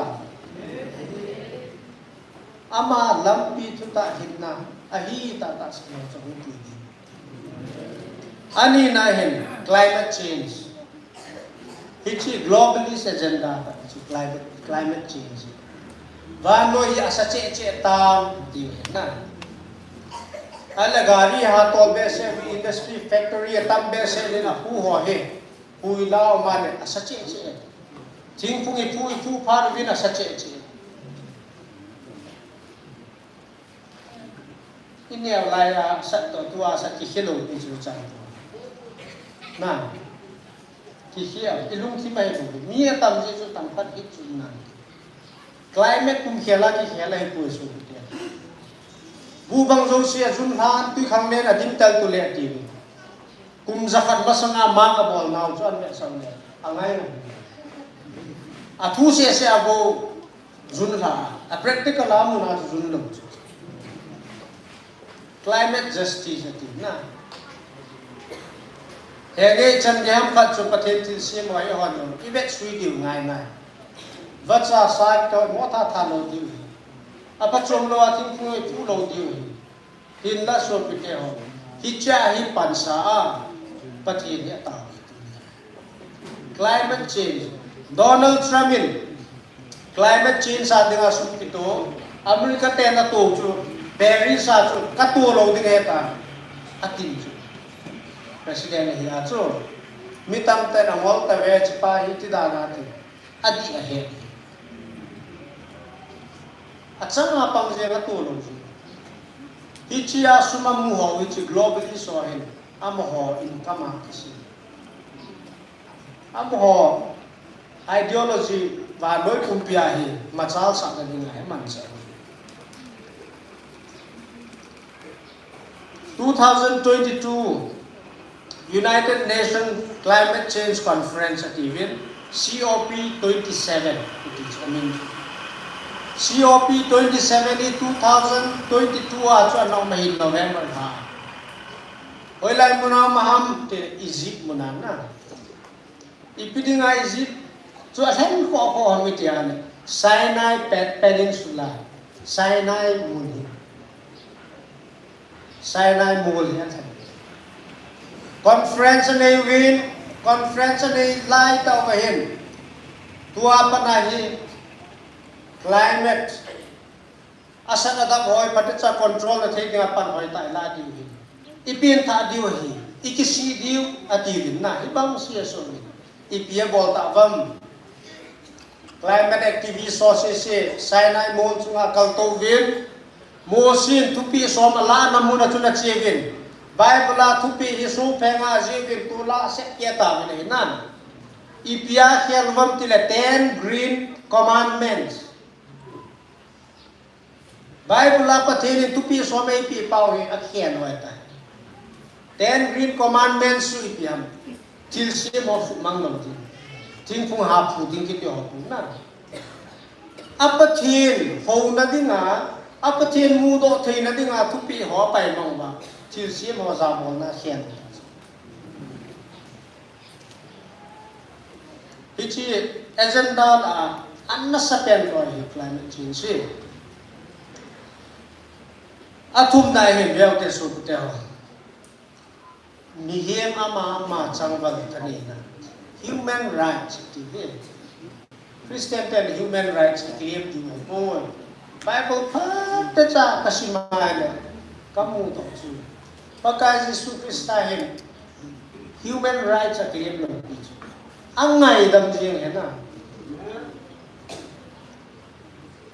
ama lampi thuta hinna ahi ta ta sno so hung kui de ani na hen climate change hichi globalist agenda hichi climate change van lo hi asa che tam ti na ala gari ha to be se industry factory tam be se le na hu ho he hui lao ma le asa che thing phung i phu phar vin asa che inia lai a sat to tua sa ki hello ti chu chang na ki hia ilung thi mai bu mi tam je chu tam phat ki chu na climate kum khela ki khela hi pu su ti bu bang zo sia jun han tu khang le na dim tal tu le ti kum zakhat masanga ma ka bol naw chuan me sang le angai na a thu se se abo jun la a practical amu na jun lo climate justice ti na hege chan gam khat chu pathen til si moi hon no ibet sui diu ngai ngai vacha sai ko mo tha tha lo diu apa chom lo ating phu pu lo diu hin la so pi ke ho hi cha hi pan sa a pathen ya ta climate change Donald Trump in climate change sa dinga su pi to America te na to chu Paris sa chu ka to lo ding eta atin chu President hi a chu mitam te na mol ta ve pa hi ti da na ti adi a he at sanga pang je ga to lo chu hi chia suma mu ho hi chi globally so hen am ho in kama si am ho ideology và đối cùng pia hi mà chal sa ga ding hai man sa 2022 United Nations Climate Change Conference at event COP27 it is COP27 in 2022 acho no mahin November ha hoilai muna maham te Egypt muna na ipidinga Egypt so asen ko hamitian Sinai Peninsula Sinai muni Sinai muli conference nei win conference nei lai tao ka hin tua panahi climate asan adap hoy patitsa control na thei nga pan hoy tai la diu hi ipin tha diu hi ikisi diu ativin na ibang sia so ni ipia bol ta vam climate activist society Sinai mon chunga kalto win mosin tupi som la namuna chuna chevin Bible thupi isu penga jivin tula sekieta mene nan ipia khelvam tile 10 green commandments Bible pathini tupi some ipi pau hi akhian waita 10 green commandments su ipiam til se mo manglam ti ting phung ha phu ting ki ho tu na apathin ho na dinga apathin mu do theina dinga thupi ho pai mong ba til se mo za mo na khen hichi agenda la anna sapen ko hi climate change athum nai he bel te su te ho ni hem ama changwal thani na human rights ti he Christian and human rights claim to mo Bible pa ta cha kasimana kamu to su pakai Yesus Kristus hin human rights claim lo ti ang ngai dam jing he na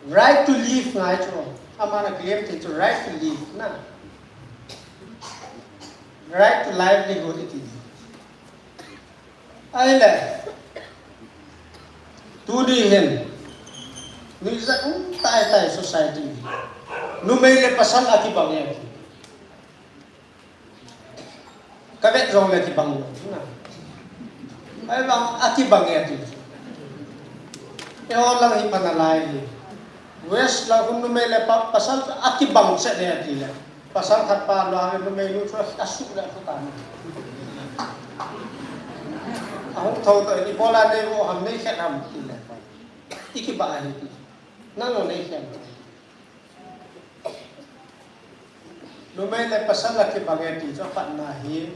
right to live ngai cho amana claim ti to right to live na right to livelihood iti ai la tu di hen ni za tai society nu mele pasal ati bang ya kabet rong le ti bang na ai bang ati bang ya ti e lang hi panalai west la kun nu mele pasal ati bang sa ne ati la pasal khat pa lo ha no me nu chu asuk la tu ta ni ahong thau to ni bola ne wo ham nei khat ham ti la iki ba hi ti na no nei khat no me le pasal la ke bageti cho pat na hi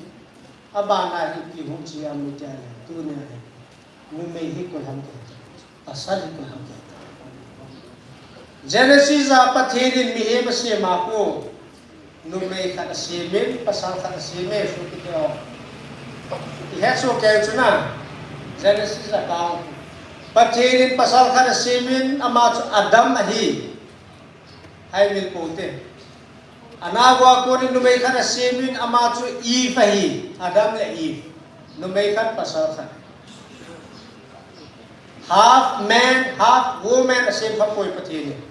aba na hi ki hum chi am ni ta tu ne no me hi ko ham ke pasal ko ham ke Genesis apa thirin mi he basi ma ko nu me khat simin pasal khat sime su ki to ti he so ke chuna Genesis account pathirin pasal khat simin ama Adam hi hai mil pote anagwa ko ni nu me khat simin ama chu Eve hi Adam le Eve nu me khat pasal khat half man half woman same khat koi pathirin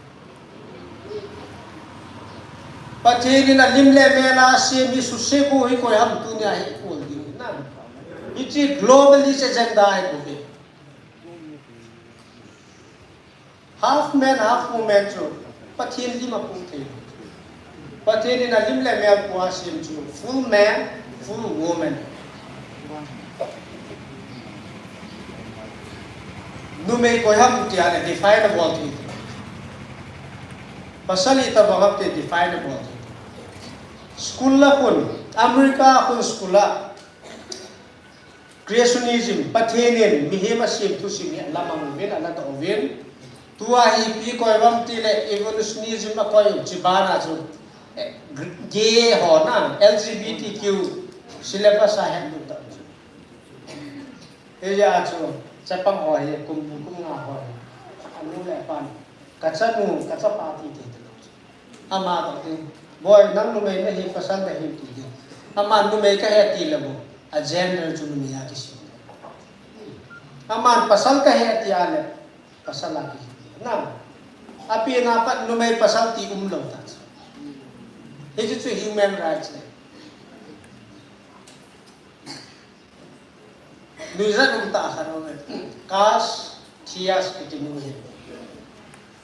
pathirin a limle mela se mi su se ko hi ko ham tu nya hi ko di na ichi globalist agenda hai ko be half man half woman chu pathin li ma pu the pathirin a limle mel ko sim chu full man full woman nu me ko ham ti ala definable thi pasali ta bahap te definable school la kun America kun school la creationism pathirin mihema sim tu sim lamang ven ala to ven tua hi pi ko ram ti le evolutionism ma ko jibana chu gay ho na lgbtq syllabus a hen tu ta e ya chu chapang ho ye kum nga ho anu le pan kachanu kachapati te ama to boy nang nu me na hi pasal na hi ti ama nu me ka he ti labo a gender chu nu ya ki si ama pasal ka he ti ale pasal la ki na api na pat nu me pasal ti lo ta he chu human rights le nu za nu ta kharo me kas thias ki nu he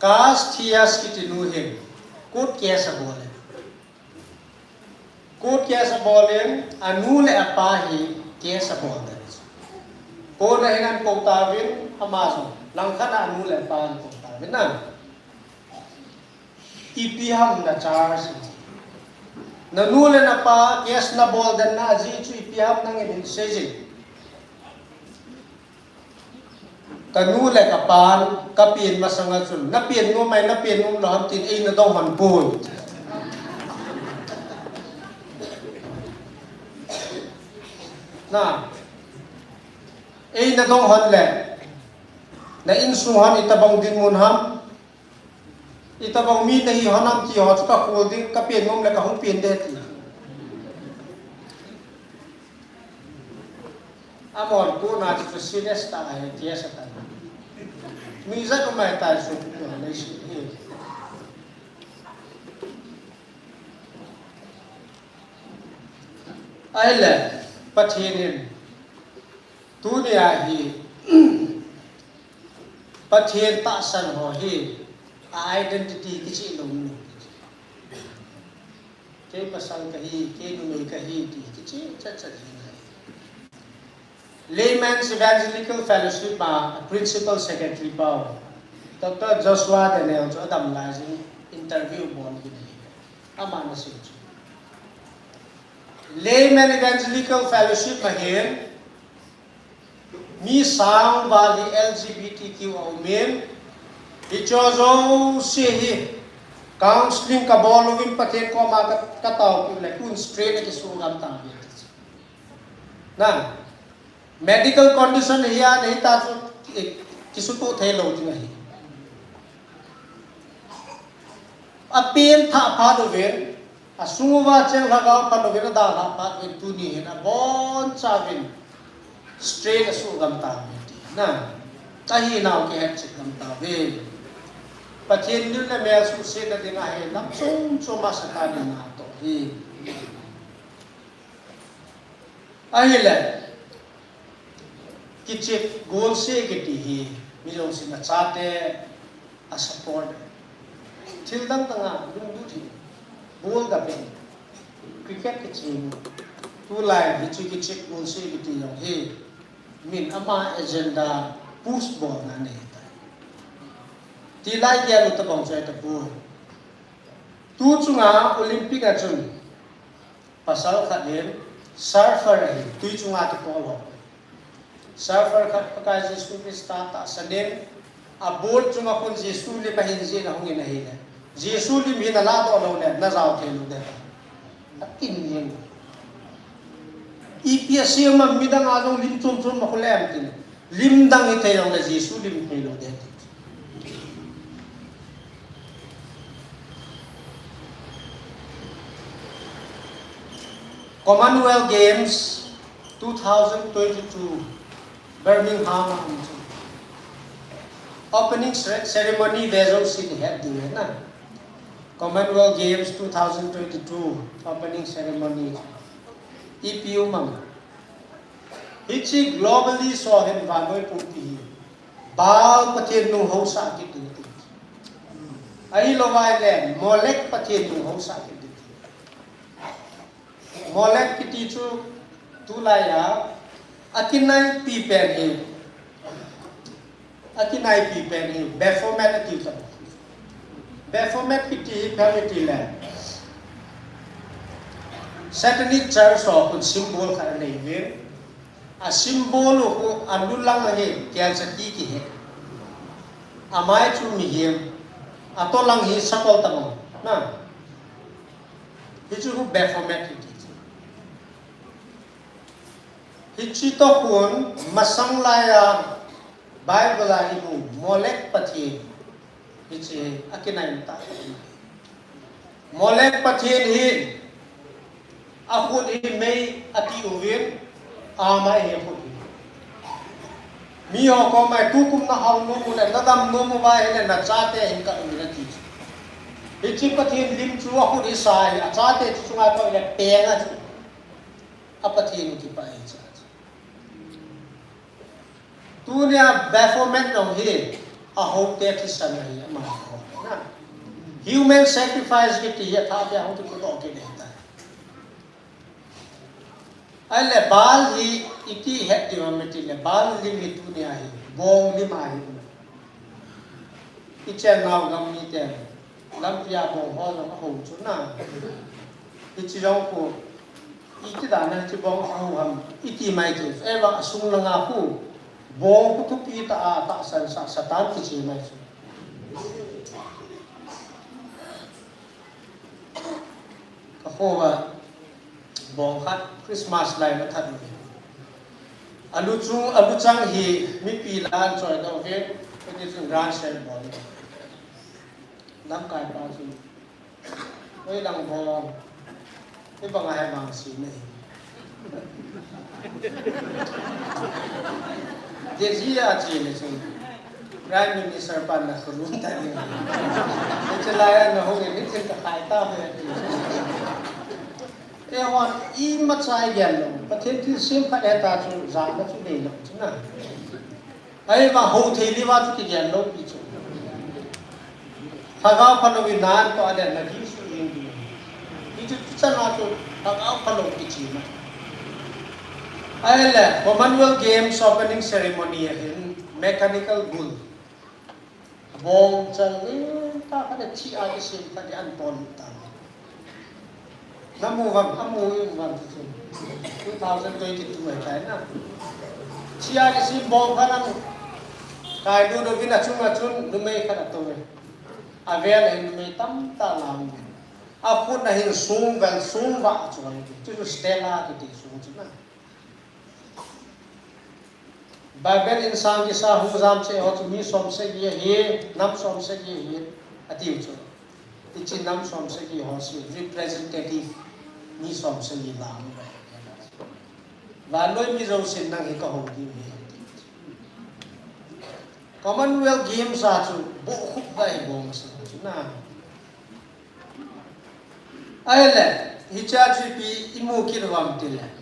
kas thias ki nu he kot kya sa bole Kut kiasa bolen anu le apa hi kiasa bolen. Ko na hinan ko tawin amaso langkhan anu le pan ko tawin na. Ipiham na charge. Nanu le na pa kias na bol dan na ji chu ipiham nang in seji. Kanu le kapan kapin masanga chun napin ngo mai napin ngo lam tin ei na dong han pui. Na ei na dong hon le na in su han itabang din mun ham itabang mi na hi hanam ti ho ka ko din ka pen ngom le ka hong pen de ti amor ko na ti serious ta ai ti sa ta mi za ko mai ta su le shi ai le pathirin dunia hi pathin ta san ho hi identity ki chi lo ni ke pasal ka hi ke nu me ka hi ti ki chi cha cha layman's evangelical fellowship ma principal secretary pa Dr. Joshua Daniel jo adam lazing interview bon ki ama na si layman evangelical fellowship mahin mi sang wali lgbtq men ichozo se hi counseling ka bolowin pathen ko ma ka taw ki le kun straight ki sugam ta na medical condition hiya nahi ta kisu to thelo ti nahi apin tha pha do ven asungwa cheng lagaw panovena da ha pa tu ni hena bon chavin straight asu gam ta na tahi naw ke het chik gam ta ve pathin nil na me asu se na dinga he lam chung choma sa ta na to hi ahile kichik goal se ke ti hi mi jong sin na chate a support thil dang tanga dung du thi bol da pe cricket cái chuyện tu lại thì chỉ cái check muốn xây cái gì hey mình ama agenda push ball này thì lại cái lúc tập bóng chơi tập bùa tu chung Olympic à chung pasal khát đến surfer này tuy chung tập bóng surfer khát cái Jesus Christ ta senen abot chung con Jesus li pahinzi na hongin na hina Jesus li mina la do lo ne na rao thelu de akin yen EPS ma midang azong lim chum chum ma khulem tin lim dang i thelo na Jesus lim thelo de Commonwealth Games 2022 Birmingham opening ceremony vezo sin head di na Commonwealth Games 2022 opening ceremony EPU mang hichi globally so hen vanoi puti bal patien nu ho sa ki ti ai lo vai le molek patien nu ho sa ki ti molek ki ti chu tu la ya akinai pi pen he akinai pi pen he beformat ti sa beformat ki ti family la Satanic Church of symbol ka nei ve a symbol ko anulang he kyal sa ti ki he amai chu mi hem atolang hi sakol tamo na hichu ko beformat ki hichi to kun masang laya Bible la ibu molek pathi hichi akinai ta molek pathi hi akun hi mei ati uvin ama he hu mi ho ko mai tu kum na hau no mu na dam no mu ba he na cha te hin ka mi na ti hichi pathi lim chu akun hi sai a cha te chu nga ko le pe nga a pathi ni ki pa hi cha tu nya beformat no hi a ho te ki san hi ma ho na human sacrifice ki ti ya tha ya ho tu ko ke de ta alle bal hi iti het di mameti le bal li mi tu nya hi bong li ma hi ichen naw gam ni te lam pia bong ho lo ho chu na ichi rong ko iti da na chi bong ho ham iti mai ke eva sung na nga hu bong ku tu pi ta ta san sa satan ki chi mai chu ka ho wa bong khat Christmas lai ma that ni alu chang hi mi pi lan choi do ve ni chung grand ceremony nam kai pa chu oi lang bong ni ba ngai mang si nei Desi aja ni sih, Prime Minister pan nak kerun tadi. Celayan nak hong ini cerita kaya he. Ewan imat saya gelo, pakai sim pada tu zaman tu deh, cina. Ayah mah hotel ni waktu tu gelo itu. Tagaw panawinan tu ada lagi suing. Itu cina tu tagaw panawinan. Ayla, Commonwealth Games opening ceremony hin mechanical bull. Bong chang ta kada chi a ki sim ta di an pon ta. Namu yung 2022 ay kaya na. Chi a ki sim bong ka nang kaya do vina chun lumay ka na to. Avel ay lumay tam ta lang. Apun na hin sung ba chuan. Tu stella ki ti sung chuna. Bible इंसान के साथ हुजाम से हो तो मी सोम से ये नम सोम से ये अति उच्च इची नम सोम से ये हो से रिप्रेजेंटेटिव मी सोम से ये लाम वालों मी जो से नंग एक हो दी Commonwealth Games आचु बहुत बाय बोम से ना आयले हिचाची पी इमो की रवाम तिले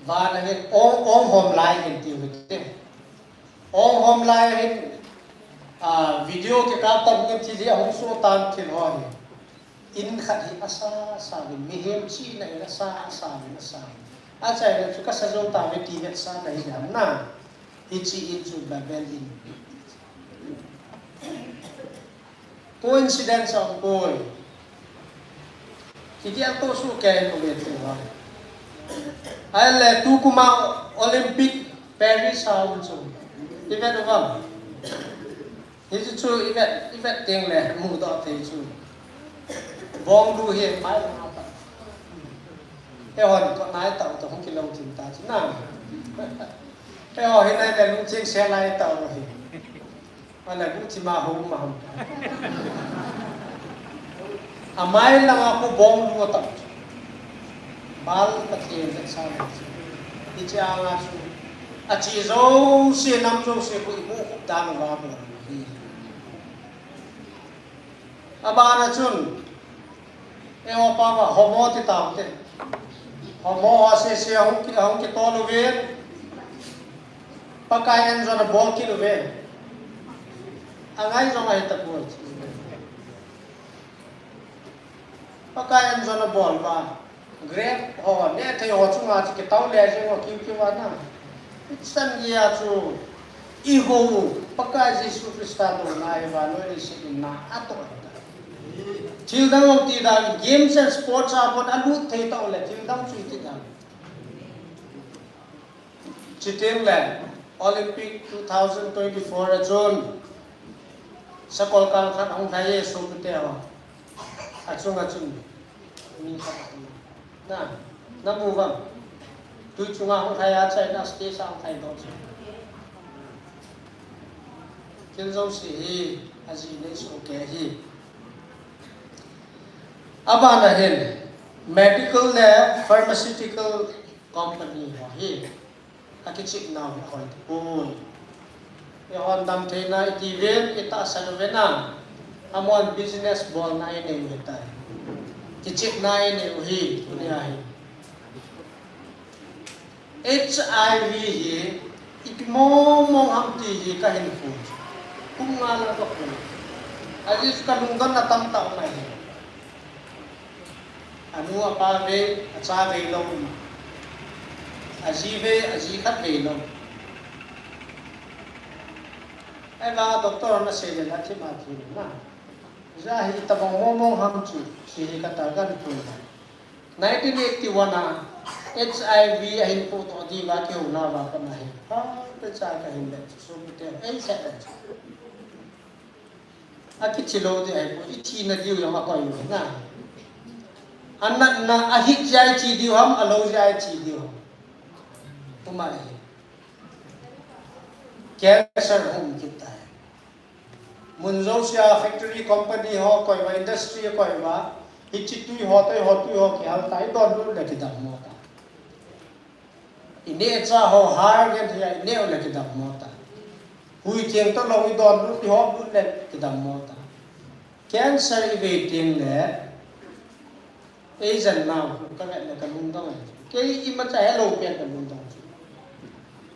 và là cái ôm hòm lại hiện tiêu hết ôm hòm lại hiện video cái các tập cái chi gì không số tan thì hỏi in khát hi asa sa vin mi hem chi này là sa vin a chạy là chú các sa dâu ta về ti hết sa này giảm na hi chi in chú bà bel in coincidence of boy thì cái tôi su kèn của việt rồi ai là tu kuma Olympic Paris sao chú event đúng không thì chú event tiếng là mù đỏ thì chú vong du hiện mãi là nào cái hòn có nái tàu tàu không kilo chúng ta chứ nào cái hòn hiện nay là lúc trên xe lai tàu rồi mà là cũng chỉ mà không à mai là mà cô bom luôn tàu bal tất nhiên là sao đi chơi ngã xuống à chỉ dâu xe năm dâu xe cũng mua khúc đan vào rồi à ba là chun em apa mà homo thì tao thế homo se ông cái to nó về pakai anh rồi nó bỏ kia nó về anh ấy rồi mà tập rồi pakai anh rồi nó bỏ vào grab họ nè thấy họ chung là cái tàu lẻ chứ họ kêu vào na sân gì à chú iho pakai Jesus Christ đó này và nói đi sẽ na ato Children of the games and sports are what I would take out let children treat it down. Chiting land Olympic 2024 at zone. Sa kolkal kan ang kaya so bitewa. Achung ni na move on. Tu chunga ang kaya sa na stay sa ang kaya do. Children si azine so okay. Abana hen medical lab pharmaceutical company hi akichik now hoi oi e on dam the na event ita sanovena amon business ball na ine heta kichik na ine hi unia hi HIV hi ikmo hamti hi ka hin fu kumala ko ajis kanungan na tamta na hi anu apa về cha về lâu aji về aji khát về lâu ai là doctor nó sẽ là chỉ mà thì na ra hi tabong mong ham chu si kata gan tu 1981 na HIV ahin po to di ba kêu na ba ka nahi ha pe cha ka hin le so te ai sa akichilo de ai po ithi na diu ya ma ko yu na anak na ahit jai chi diu ham alo jai chi diu tumai cancer home kita munzo sia factory company ho koi wa industry koi wa hichi tu ho ki hal tai don lu le ki dam mo ta ine cha ho har gen thia ine le ki dam mo ta hui tieng to lo i don lu ti ho lu le ki dam mo ta cancer evading le Asian now các bạn là cần luôn đó cái im mất chạy hello bên cần luôn đó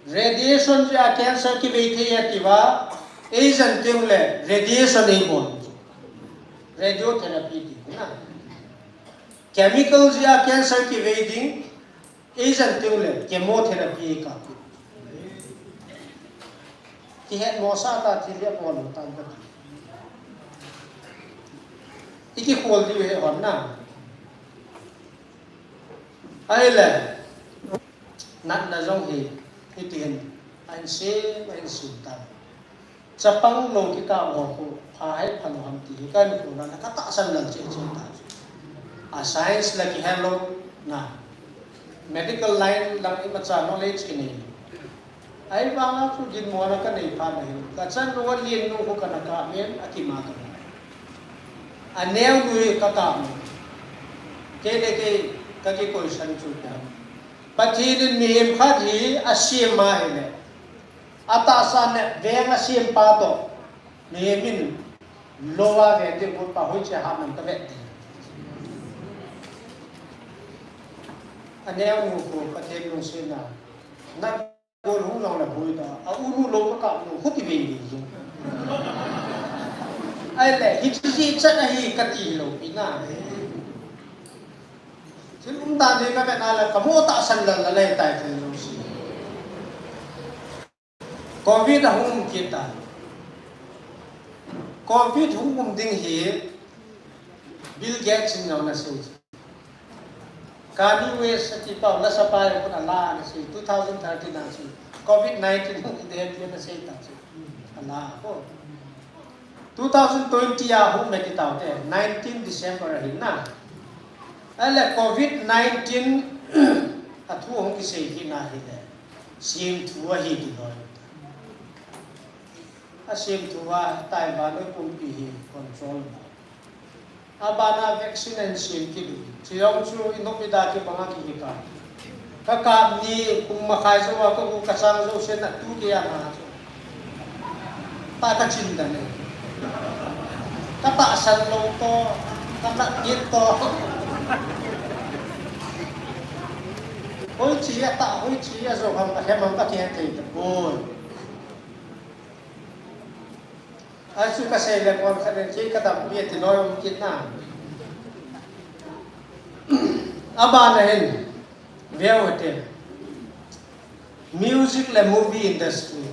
radiation ra cancer cái vị thế thì va Asian tiếng là radiation ấy bon radiotherapy thì na chemical ra cancer cái vị tiếng Asian tiếng là chemotherapy cả thì hết mô sa ta thì liệp bon tan cái iki khol đi về hòn na ai là nát là dòng gì cái tiền anh sẽ sụt tan Japang lo cái cao họ ko phải phần hầm tí cái nó là cái tạ san lần trên ta à science là cái hello na medical line là cái mặt trà knowledge cái này ai vang á chú jin mua cái này pha này cái chân nó liên nó có cái nào cả miếng akima cái anh neo người cái cảm cái question chu ta pathin mihim khat hi asiam ma hele ata san veng asiam pa to mihimin lowa ve de ko pa hoi cha ha man ta ve aneu nu ko pathin nu se na ko hu long la boi ta a uru lo ka nu khuti ve ni ai le hi chi cha hi ka ti lo ina Chính ta đi cái bên này là cả mua tạ sân là lên tại thành phố gì. Covid là không kita. Covid không ding hi. Bill Gates nhau na sih. Kanye West ti pa la sa pa ko na la na sih 2013 na sih. COVID-19 dia na sih ta sih. Allah ko. 2020 ya hum me ti tao te 19 December hin na. Ala COVID-19 athu hong ki sei hi na hi le. Sim thua hi ti noi. A sim thua tai ba no pum pi hi control. Abana vaccination ki du chiong chu inopida ki banga ki ka kakap ni kung makai so ko kasang so sen na tu ki ana ta ka chinda ne kata san lo to kata gito hoi chi ta hoi chi so ham ka hem ka tian te boy asu ka sei le kon ka den chi ka dam bi ti noi kit na aba na hen veo hotel music le movie industry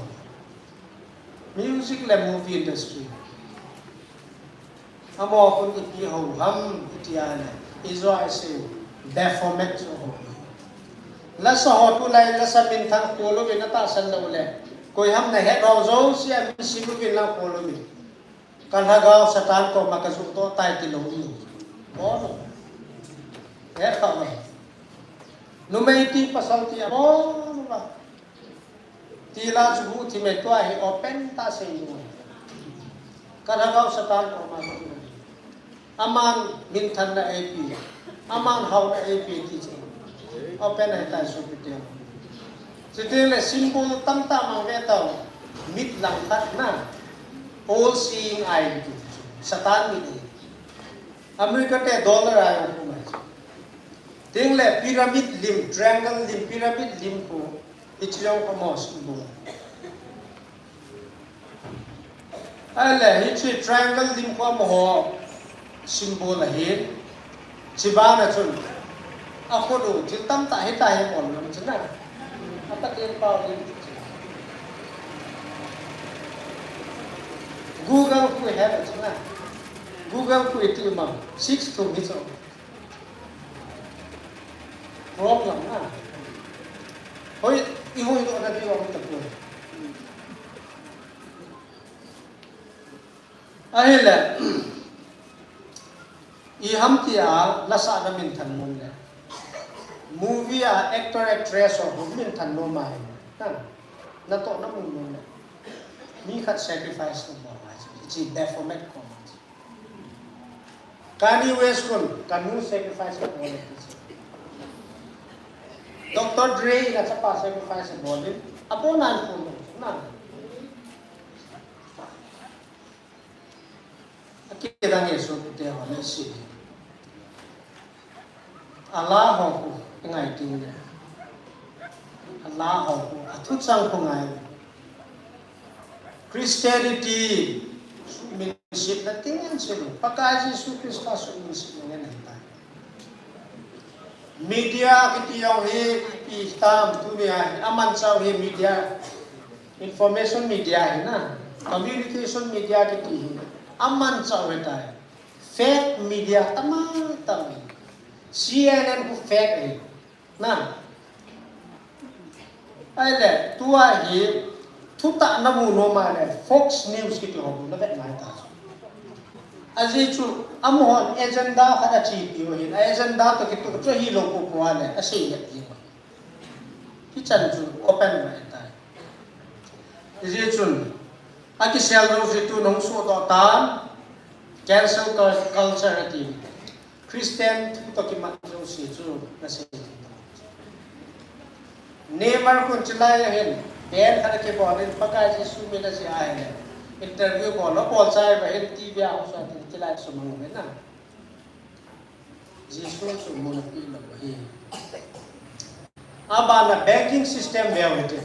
amo kun ipi ho ham itiana Israel se deformate ho la sa ho tu lai la sa min thang ko lo bin ta san lo le koi ham na he ro zo si am si lu bin la ko lo mi kan ha ga satan ko ma ka su to tai ti lo ni o ya ka ma no mai ti pasal ti o ba ti la ju ti me to ai open ta se ni kan ha ga satan ko ma aman min than na ap aman how na ap ti che open ai ta su ti Jadi le simbol tam-tam ang vetau mit lang kat na all seeing eye itu satan ini Amerika te dollar ayo kumai ting le pyramid lim triangle lim pyramid lim ko ichiyong kamos ibu ale hichi triangle lim ko mo simbol ahin sibana chun ako do jitam ta hita on nam chana apa dia tahu ni? Google ku have it na. Google ku itu mah 6 to hit on. Problem na. Hoi iho ada dia orang terpun. Ahila iham tia lasa na min than mon le. Movie actor actress or min than no mai na to na mun na mi khat sacrifice no ba chi deformate comment Kanye West kun kanu sacrifice no ba Dr. Dre na sa pa sacrifice no ba apo nan ko na akira ni so te ha na si Allah ho ngai tin de Allah ho athut sang ko ngai Christianity minship na tingin sila pagka Jesus Christ so minship na yan media kiti yung he itam dunia aman sa he media information media na communication media kiti aman sa weta fake media tamang CNN ko fake na ai le tua hi thuta na mu no ma le Fox News ki ho na bet mai ta aji chu amon agenda khada chi pi ho hin agenda to ki to cho hi lo ko ko le ase ya ti ki chan chu open mai ta aji chu aki sel ro ji tu nong so to ta cancel culture ti Christian to ki ma jo si chu na se Neymar kun chilai hen ben khana ke bolin pakai Yesu mena si ai interview ko lo bol sai ba hen TV a so ti chilai so mang na Yesu so mo na pi la hi aba na banking system be hote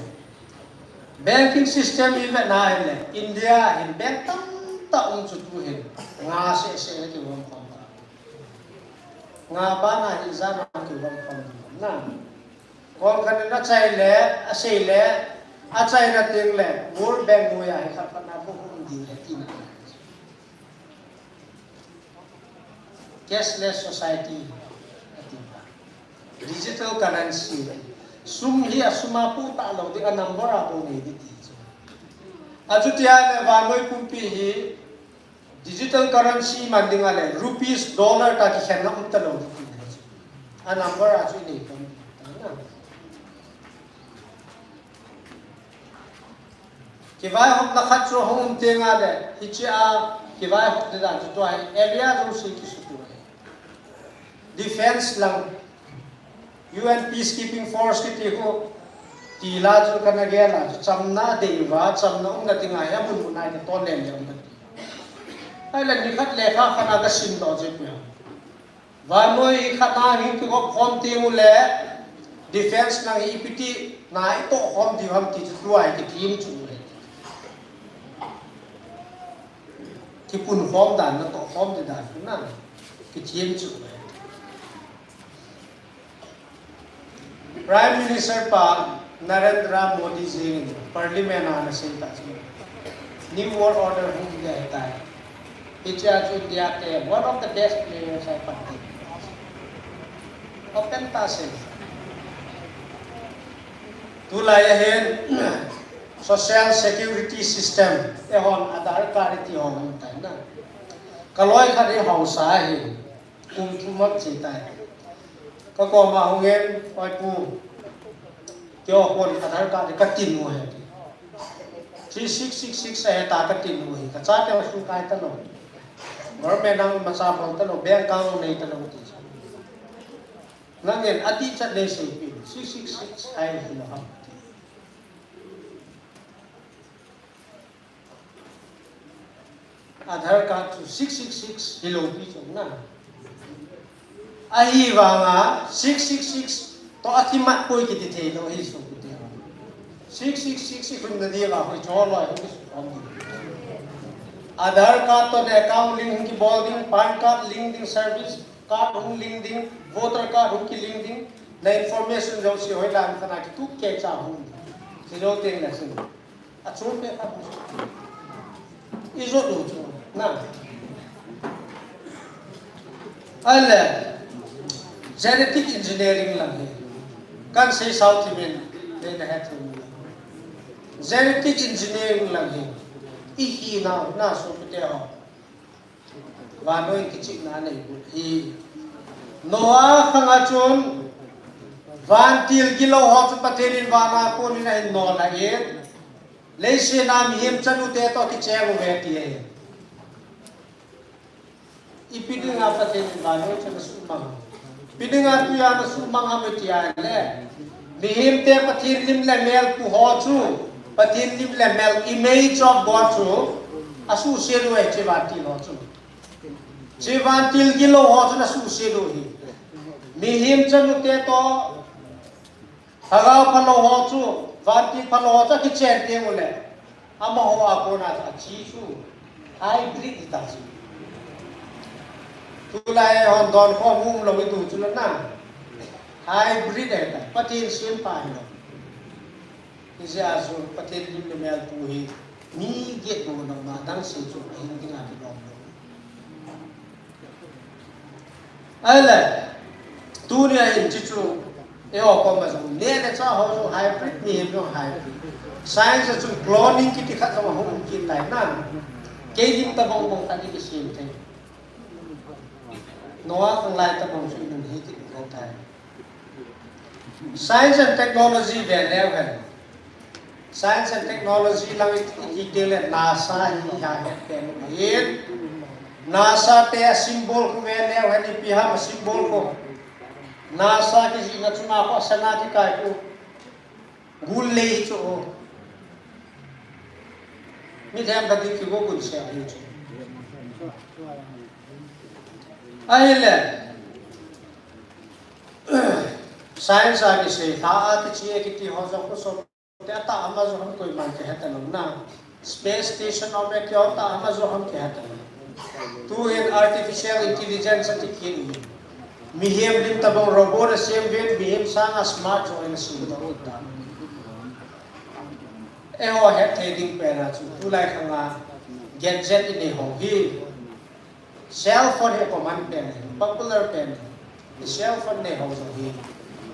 banking system i na hele India hin bank tam ta chu tu hen nga se ke won ko nga ba na hi za na ki bang pam na kon kan na chai le a sei le a chai na ting le mur bang mu ya hi khat na bu hum di le tin cashless society digital currency sum hi asuma pu ta lo de number a bo ne di ajutia le ba noi pumpi hi digital currency mandinga le rupees dollar ta ki khen na ta lo di a number a chu ni kom ki vai hom na khat chu hom tenga le hi chi a ki vai hom de da chu to ai area zo si ki su tu defense lang UN peacekeeping force ki ti ko ti la chu kana ge la chamna de wa chamna na tinga ya mun mun ai to len jam ka ai la ni khat le kha khana ga sim do je pe wa noi khata hi ki ko khom ti mu le defense na hi piti na i to khom di ham ti chu ai ki tim chu le ki pun khom dan na to khom de da na ki tim chu le Prime Minister pa Narendra Modi ji Parliament na sinta New World Order hum dia hai India chu dia ke one of the best players I party open tase tu la ya hen social security system e hon Aadhaar card ti hon ta na kaloi khari hausa hi chumak chi ta ka ko ma hongen oi pu kyo kon Aadhaar card ka tin mo hai 3666 hai ta ka tin mo hi ka cha te su kai ta lo government ang macha bol ta lo bank account nei ta lo ti nangen ati chat le se pi 666 hai hi lo ha Aadhaar card 666 hi lo pi chong na ahi wa nga 666 to atimat poi ki ti the lo hi so ku ti 666 kun na dia wa hoi cho lo hi so Aadhaar card to the account link ki boarding pan card link ding service card hung link ding voter card hung ki link ding na information jo si hoi lan kana ki tu ke cha hung si jo teng la sin a chu pe ka izo do chu na ale genetic engineering lang hai kan say south men they have to genetic engineering lang hai ihi na so pete ho wa noi kichik na nei hi noa khanga chun van til kilo ho chu patherin wa na ko ni na no la ye le se na mi hem chanu te to ki che go ve ti hai ipiding apa therin wa noi chu su ma pidinga tu ya na su mang ha ti ya le mi hem te pathir lim le mel ku ho chu patin lim le mel image of God chu asu se lo e che vati lo chu che vantil gilo ho chu na su se lo hi mi him chanu te to hagaw phalo ho chu vati phalo ho cha ki chen te mo le ama ho a ko na cha chi chu hybrid ta chu tu lai hon don kho mum lo wi tu chu na hybrid e ta patin sim pa lo Isi asul patin lim le mel pu hi ni get mo na ma dang se chu hi ni na ki dom ala tu ni ai chi chu e o ko ma zo ne na cha ho zo hybrid ni no hybrid science chu cloning ki ti khat ma ho ki tai na ke dim ta bong bong ta ni ki sim te noa khang lai ta bong chu ni hi ki ko tai science and technology ve level Science and technology lang ikidele NASA hi ha pen it NASA te symbol ko ve le wa ni piha ma symbol ko NASA ki na chuna ko sana ti kai ko gul le chu mi tham da ki ko kun se ai chu ai le science a ki se tha a ti chi ki ti ho zo ko so ta Amazon हम कोई मान के हता ना space station और में क्या होता Amazon हम के हता तू इन आर्टिफिशियल इंटेलिजेंस की खेल mi hem lim tabang robot a sem vet mi hem sang a smart join su da uta e ho het thading pe na chu tu lai khanga gadget in ho hi cell phone he command pen popular pen cell phone ne ho so hi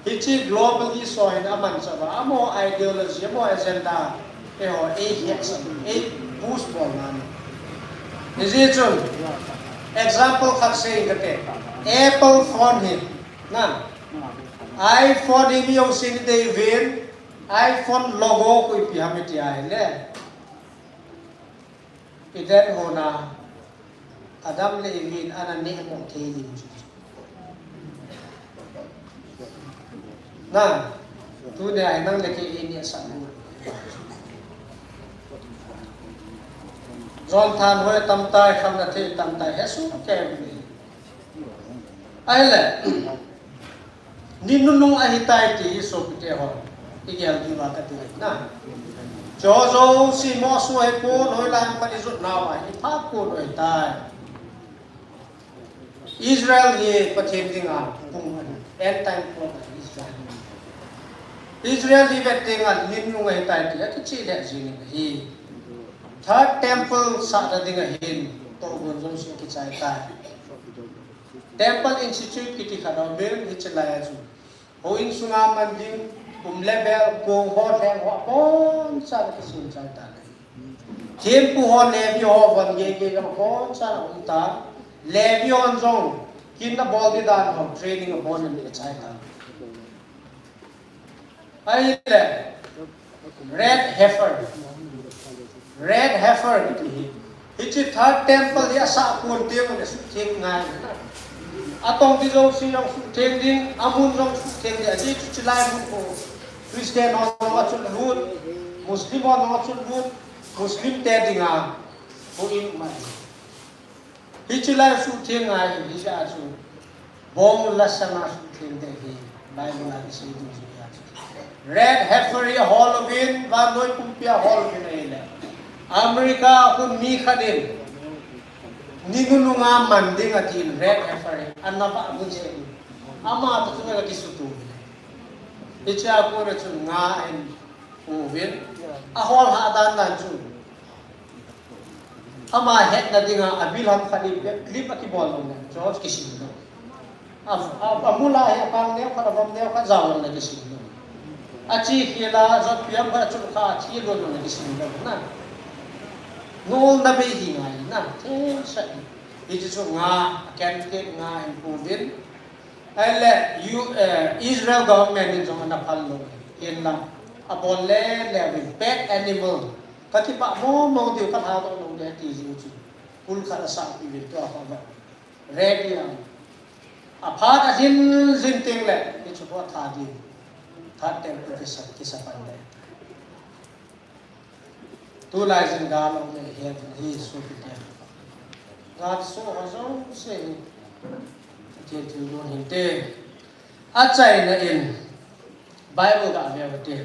hichi globally so in aman sa ba amo ideology amo agenda e ho e hit e boost bol man is it true example khat se ngate Apple phone hi na iPhone hi yo sin dei ven iPhone logo ko pi hamiti ai le idan hona adam le ivin ana ne mo theli na tu ne ai nang le ke ini sang John than hoi tam tai kham na the tam tai hesu ke ai le ninunung ahitai ti so pite ho igel di wa ka tu na jo si mo su hai ko noi lan pa ni zut na wa hi pha ko noi tai Israel ye pathem dinga pung end time ko Israel li vet dinga ninunung ahitai ti ki chi le ji ni hi third temple sa da dinga hin to gon jong si ki chai tai Temple Institute kiti khana ber hichlaya chu ho in sunga manding level ko ho theng ho kon sa ka sun cha ta thiem pu ho levi ho van ye ke ka kon sa un ta levi on jong kin na bol di dan ho training upon in the chai ta ai le red heifer kiti hichi third temple ya sa kun te mo su thing ngai atong di jong si yang su theng ding amun jong su theng de ji chu lai mun ko Christian on wa chun lut Muslim on wa chun lut Muslim te dinga ho in ma hi chu lai su theng ngai hi ja chu bong la sana su theng de hi Bible la ki si du ya red heifer hall of in va noi pumpia hall in ele America kun mi khadin ninununga manding atin red heifer anaba abuje ama to tunga kisutu icha ko re chun nga en uvin a hol ha dan dan chu ama het na dinga abilham khali clip akibol na George kisindo amula he pang ne kha bam ne kha zawon na kisindo achi khila zot piam ba chu kha chi lo na kisindo na ngol na be hi ngai na the sa it is nga can take nga improving ai Israel government in jong na phallo in la abon le with pet animal kati pa mo di ka ha to no de ti ju chu pul kha sa pi vi to ha ba red yang a pha da jin ting le ni chu ko tha di tha tem ko ki sa pa le tu lai jin ga lo ne he so pi te God so also say ti tu lo hin te a chai na in Bible ga ve te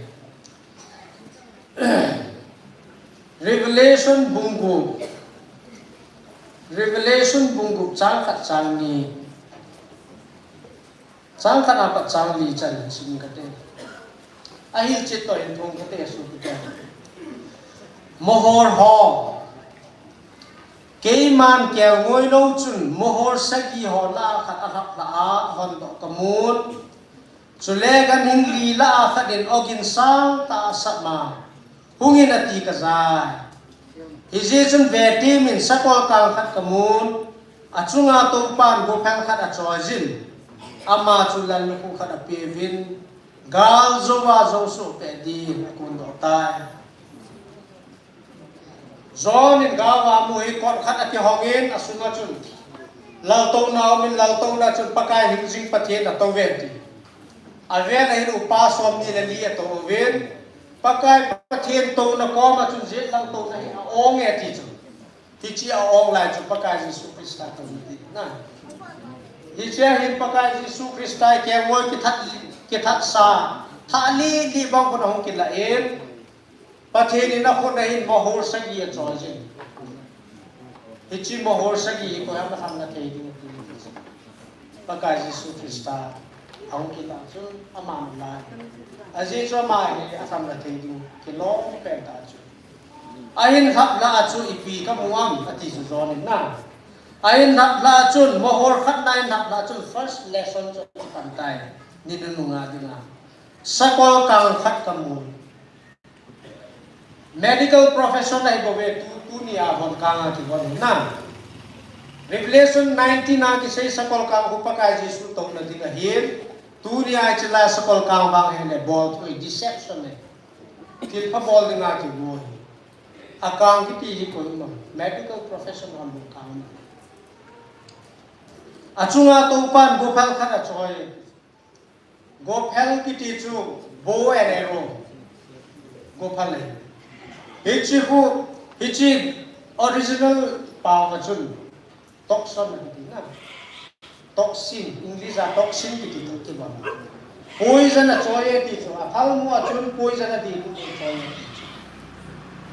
Revelation bungu chang khat chang ni chang khat apa chang li chan sin ka te a hil chit to in thong ka te su te mohor ho kei man keo ngoi lo chun mohor sagi ho la khat a hak la a hon do kamun chule gan hin li la khat in ogin sang ta sama hungin ati ka zai hiji chun ve tim in sakol kal khat kamun achunga to pan go phang khat a chojin ama chulan lu khat a pevin gal zowa zo so pe di kun do tai Zon in gawa mu hi kon khat ati hongin asunga chun lal to naw min lal to na chun pakai hing jing pathian ato veti aven hin upasom ni le li ato ven pakai pathian to na ko ma chun je lal to na hi ong e ti chu ti chi ong lai chu pakai Jesu Christa to ni na hi che hin pakai Jesu Christa ke moi ki that sa thali li bang ko hong ki la en Patheni na ko na hin mohor sagi a chojin hichi mohor sagi ko ham na thei di pakai Yesus Kristus ông kita tu aman lah aje cho mai ni asam la thei ding kilo pen ta chu ain hap la chu ipi ka muam ati su zon na ain hap la chun mohor khat nai hap la chun first lesson cho pan tai ni nu nga dinga sakol kang khat kamu medical profession ai bo ve tu ni a hon kang ti hon na Revelation 19 na ki sei sakol kang upakai Jesu tok na dinga hin dunia cila sekol kang bang hele bol tu deception ne kil pa bol dinga ki boy akang ki ti ko no medical profession ham kang achunga to pan go phal khat achoi go phal ki ti chu bo ero go phal le hichi original pa chun toxin na toxin English a toxin ki ti ki ba poison a choye ti chu a phal mu a chun poison a ti ku choye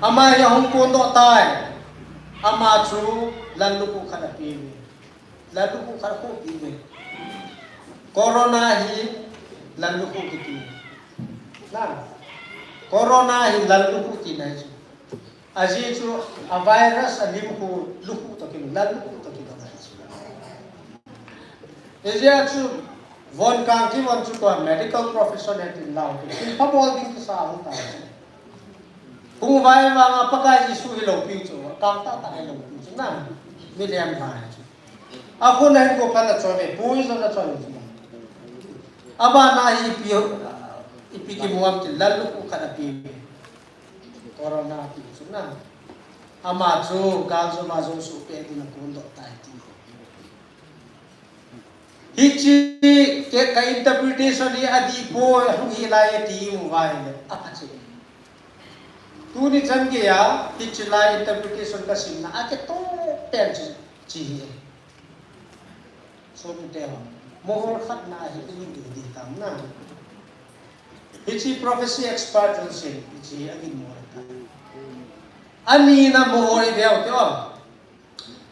ama ya hong ko do tai ama chu lan lu ku khana pi lan lu ku khar ko pi me corona hi lan lu ku ki ti na corona hi lan lu ku ti na chu aji chu a virus a lim ku lu ku to ki lan lu ku to ki Asia chu von kang ki von chu to medical profession at in lao ki pa bol ding sa ang ta kung vai wa nga pakai Jesu hilo pi chu kang ta ta hilo pi chu na million thai chu a ko na ko pa na cho me pui zo na cho ni aba na hi pi ipi ki muam ti lalu ku kana pi corona pi chu na ama chu gal zo ma zo su pe din ko ndo tai ti hichi ke ka interpretation ni adi po hi lai ti mu vai le apache tu ni chan ge ya hichi lai interpretation ka sim na ake to pen chi so mi te mohor khat na hi ni di tam na hichi prophecy expert on sin hichi agin mo ta ani na mohor i deu te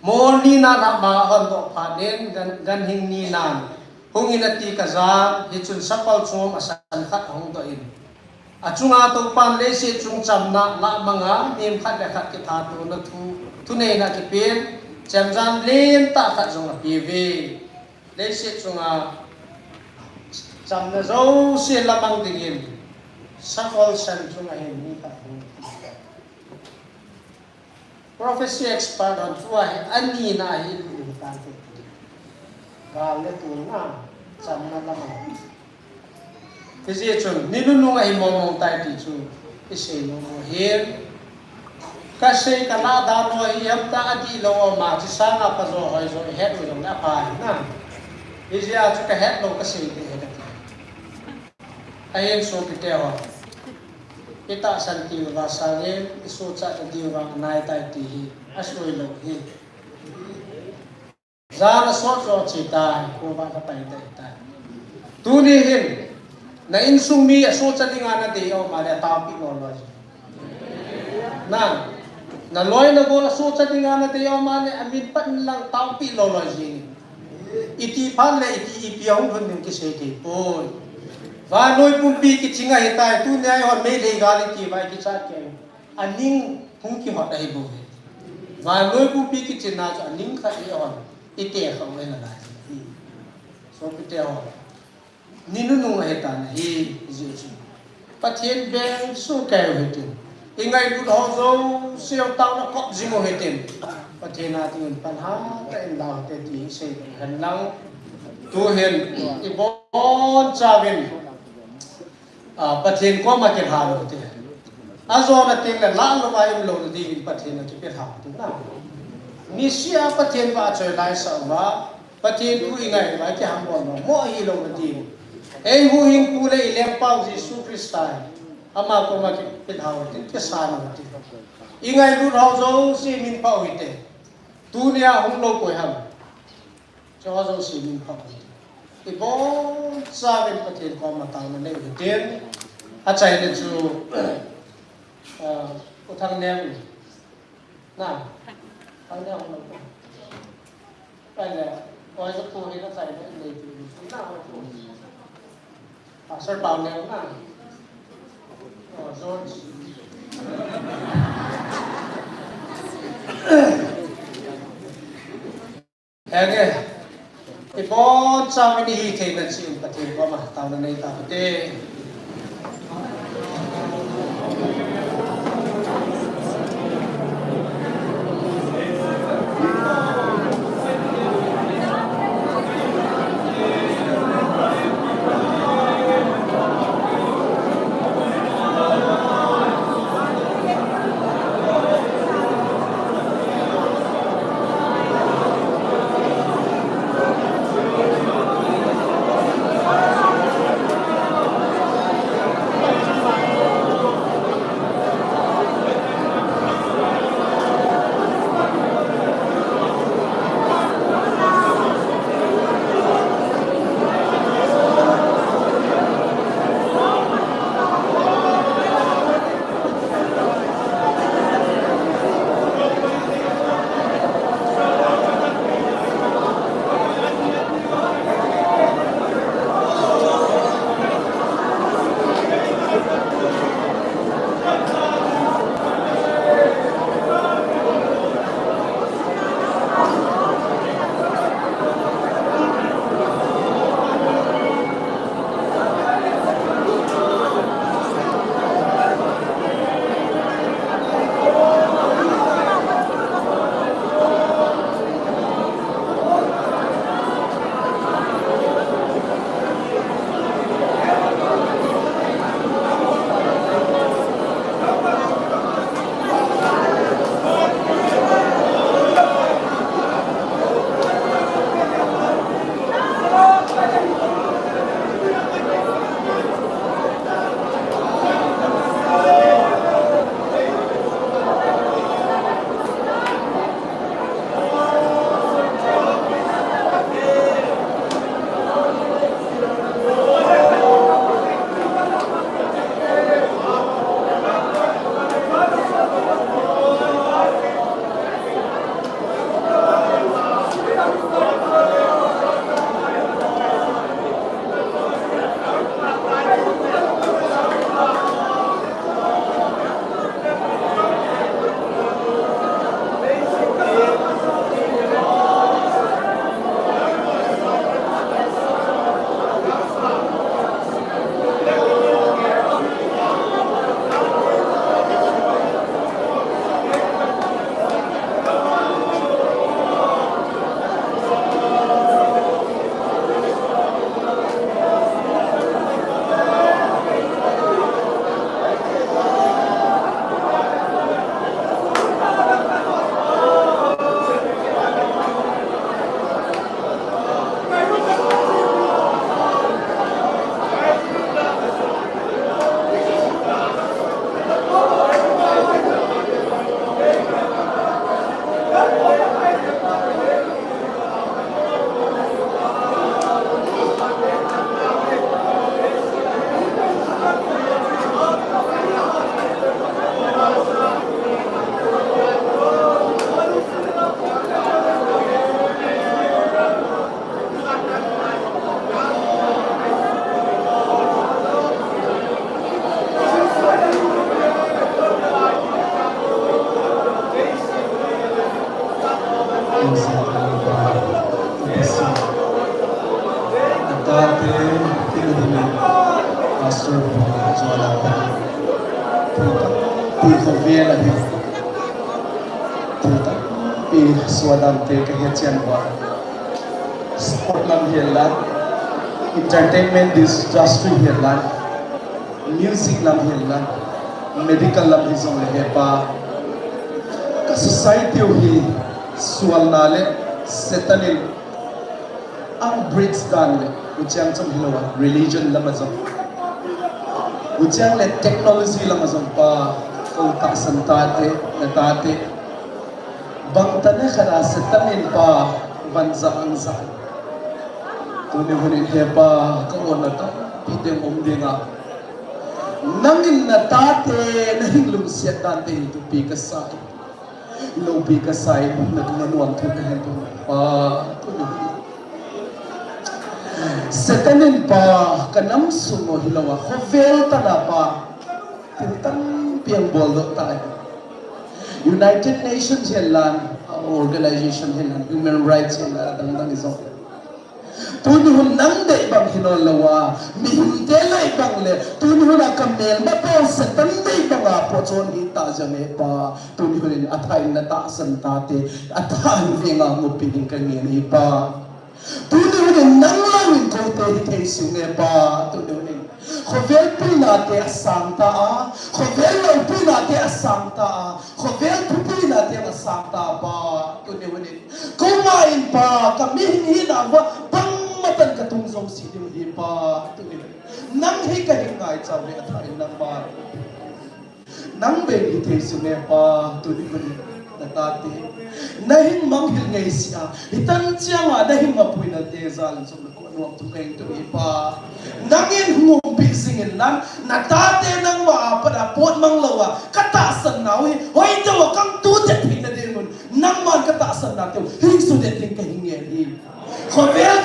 Mor ni na na ma hon do pha den gan hing ni nan hung in ati ka za hi chun sapal chom asan khat hong do in achunga to pan le se chung cham na la manga nem khat le khat ki tha to na thu nei na ki pen cham jam len ta khat jong a pi ve le se chunga cham na zo se la mang ding in sapal san chunga hin ni ka prophecy expert on tua hi ani na hi lu ta ke gal le tu na cham na la ma ke je chun ni nu nu ai mong tai ti chu ke se no he ka se ka la da no hi am ta adi lo ma chi sa na pa zo hoi zo he du lo na pa na ke je a chu ka he lo ka se ke he da ai so pi te ho kita santi wa sale isu cha di wa nai tai ti asoi lo hi za na so so chi ta ko ba ka tai tai tu ni hin na in sung mi so cha ding ana de o ma le ta pi lo lo na loi na go la so cha ding ana de o ma le amin pan lang ta pi lo lo ji iti phan le iti pi ong phun ning ki se ti poi và nuôi bùn pi cái chính ngày tại tu này họ mấy lấy gali thì vài cái sát cái anh nín không kêu họ đầy bùn và nuôi bùn pi cái chính nào cho anh nín khác đi họ ít tiền không lên là lại số cái tiền họ nín nó nung ngày tại này gì chứ phát hiện bên số kèo hết tiền cái ngày lúc họ dâu siêu tao nó có gì mà hết tiền phát hiện là tiền pan ha tại nào tại thì xây hành lang tu hiền cái bốn cha bên pathin ko ma ke ha lo te azo na ting la la lo mai lo di in pathin na ki pe ha tu na ni sia pathin ba choi lai sa ma pathin tu ingai ba ki ham bo mo hi lo di ei hu hing ku le ilem pau Jesu Kristai ama ko ma ki pe ha ti ke sa na ti ingai lu rau zo si min pau hi te tu nia hum lo ko ham cho zo si min pau thì bố gia đình có tiền có mà tao nó lên được tiền à chạy lên chú có thằng nem nào thằng nem không phải là Ôi rất phù thì nó dạy với người thì nào mà phù. Pastor bảo nếu mà George. Nghe thì có sao cái đi thì là chịu cả thì có mà tao này tao thế entertainment industry hilan, music lam hilan, medical lam hizong lehepa, ka society hi sual nale setanil ang bridge dan le ujiang zum hilawa religion lam azong ujiang le technology lam azong pa kung taksantate natate bangtane khara setanil pa banza angza tuni hunin hepa kaon na ta piteng omdinga nangin na tate nahing lumsiat dante itu pikasai lo pikasai nagmanuan tu na hento pa tuni setanin pa kanam sumo hilawa hovel tanapa tintan piang boldo tayo United Nations helan organization helan human rights helan dang iso tunuhun nang de ibang hinolawa mihintela ibang le tunuhun akamel mapo setan de ibang apotson hita jame pa tunuhun atay na taasan tate atay nga mo piging kanyan ipa tunuhun nang lawin ko te sunge pa tunuhun khovel pinate asangta a khovel lo pinate asangta a khovel pinate asangta pa tunuhun kumain pa kami hinawa bang matan katung zong sidim hipa tunuhun nang hikahingai chawe athay nang ma nang be ite sunge pa tunuhun natate nahin manghil ngai sia hitan chianga nahin mapui na tezal som ko ano tu kain tu ipa nangin ngum bisingin nan natate nang maapada pot manglawa katasan nawi hoi daw kang tu te pina dingun nang man katasan nato hing su de ting kahingen hi khovel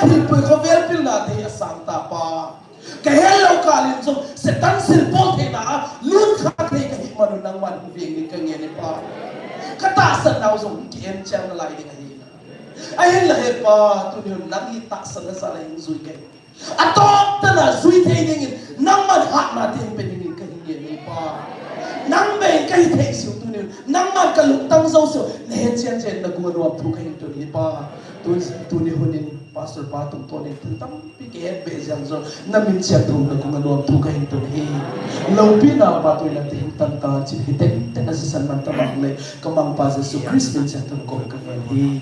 pil na te asanta pa kahelo kalin so setan silpol te na lut kha te kahi manu nang man bing ni kangen pa katasan naw zong kien chang lai ding hi ai la he pa tu ni nang hi ta san sa la ing zui ke atok ta na zui te ding nang man hat na te pe ding ka hi ni pa nang be kai te siu tu ni nang man ka luk tang zo so le he chen chen na gu no pu kai tu ni pa tu ni hunin pastor pa tum to ni tam pi ke be jang zo na min chen thum na ku no pu kai tu ni lo pi na pa tu la te tan ta chi hi te na si san man ta bang le kamang pa Jesu Christ min chen thum ko ka ni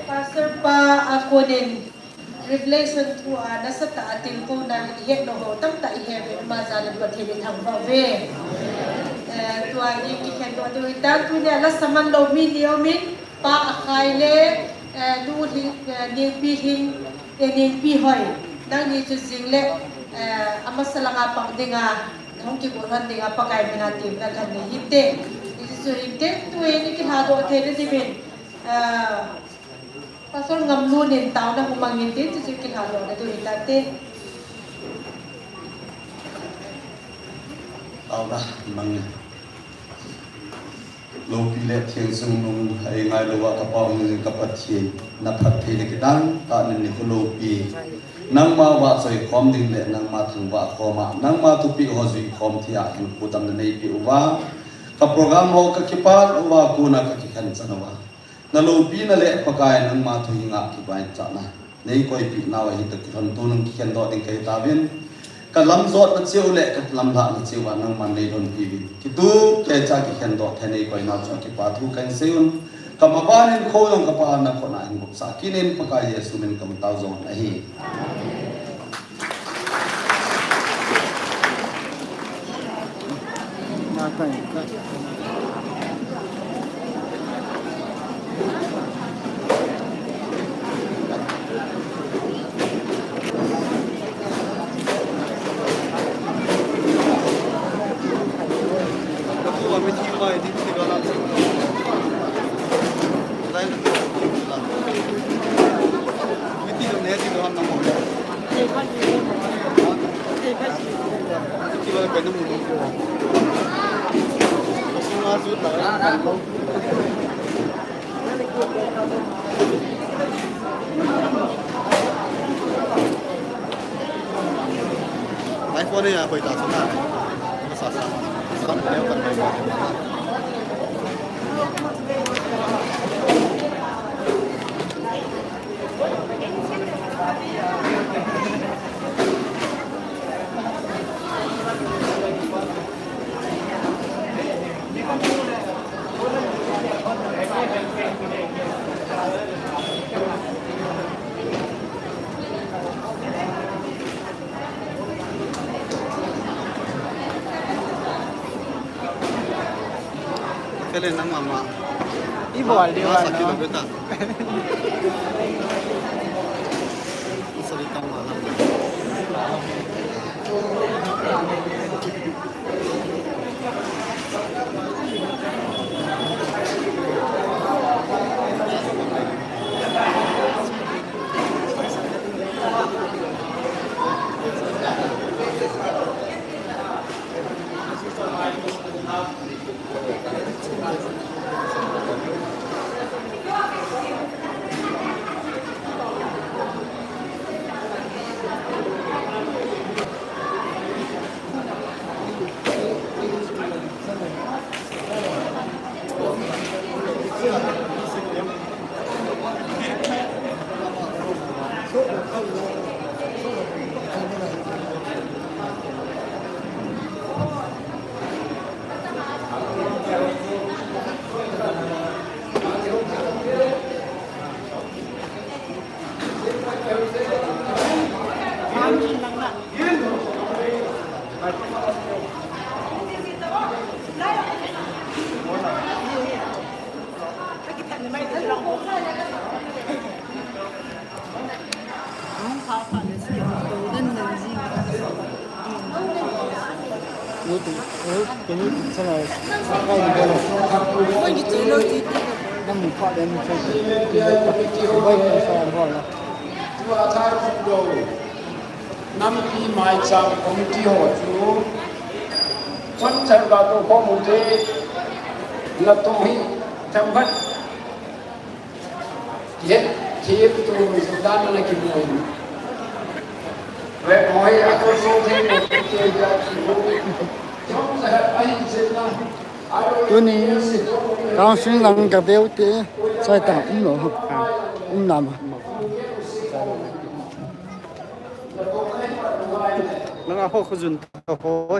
Pastor pa ako din Revelation 2 nasa taatin ko na hihek no ho tam ta ihebe mazalan ko thili thang ba ve tua ni ki khen do tu ta tu ne la saman lo mi dio min pa akai le lu ni pi hing ni pi hoi nang ni chu jing le amasalanga pang dinga hong ki boran dinga pakai bina tim na kan ni hitte ni chu hitte tu ni ki ha do the ni bin pasal ngamlu nin tao na humangin din tu kin halo na tu hitate tao da mang lo pi le thiang sung nung ai ngai lo wa ka pa ng ka pa thi na phat the le kidan ta ni lo pi nang ma wa soi khom ding le nang ma thung wa khoma nang ma tu pi ho zui khom thia hin pu tam nei pi wa ka program ho ka ki pa wa ku na ka ki khan chanawa na lo pi na le pakai nang ma thu hinga ki bai cha na nei koi pi na wa hi ta ki thon tu nung ki khen do ding kai ta bin ka lam zot na chiu le ka lam la na chiu wa nang man nei don pi bi ki tu ke cha ki khen do the nei koi na cha ki pa thu kan seun ka ma ba nin kho yong ka pa na kho na hin sa ki nen pakai Yesu min kam tau zon a hi iPhone ya bày tỏ số nào nó sẵn sẵn đeo cần bày tỏ cái lên nắng mà đi bò đi bò nó sakit betul sering kamu malam cái nút xem là cái gì đây là năm mình khoa đến mình chơi bây giờ sao gọi là tua thar do Nampi mai chang committee ho chu chon char ga to ko mu te la to hi tham bắt ye thiếp tu su dan la ki mo ve moi a to so the mo te ja chu chon sa ai se na tôi này cao sinh năng cái béo thế sai tao lỗ nằm nó là họ không dùng tao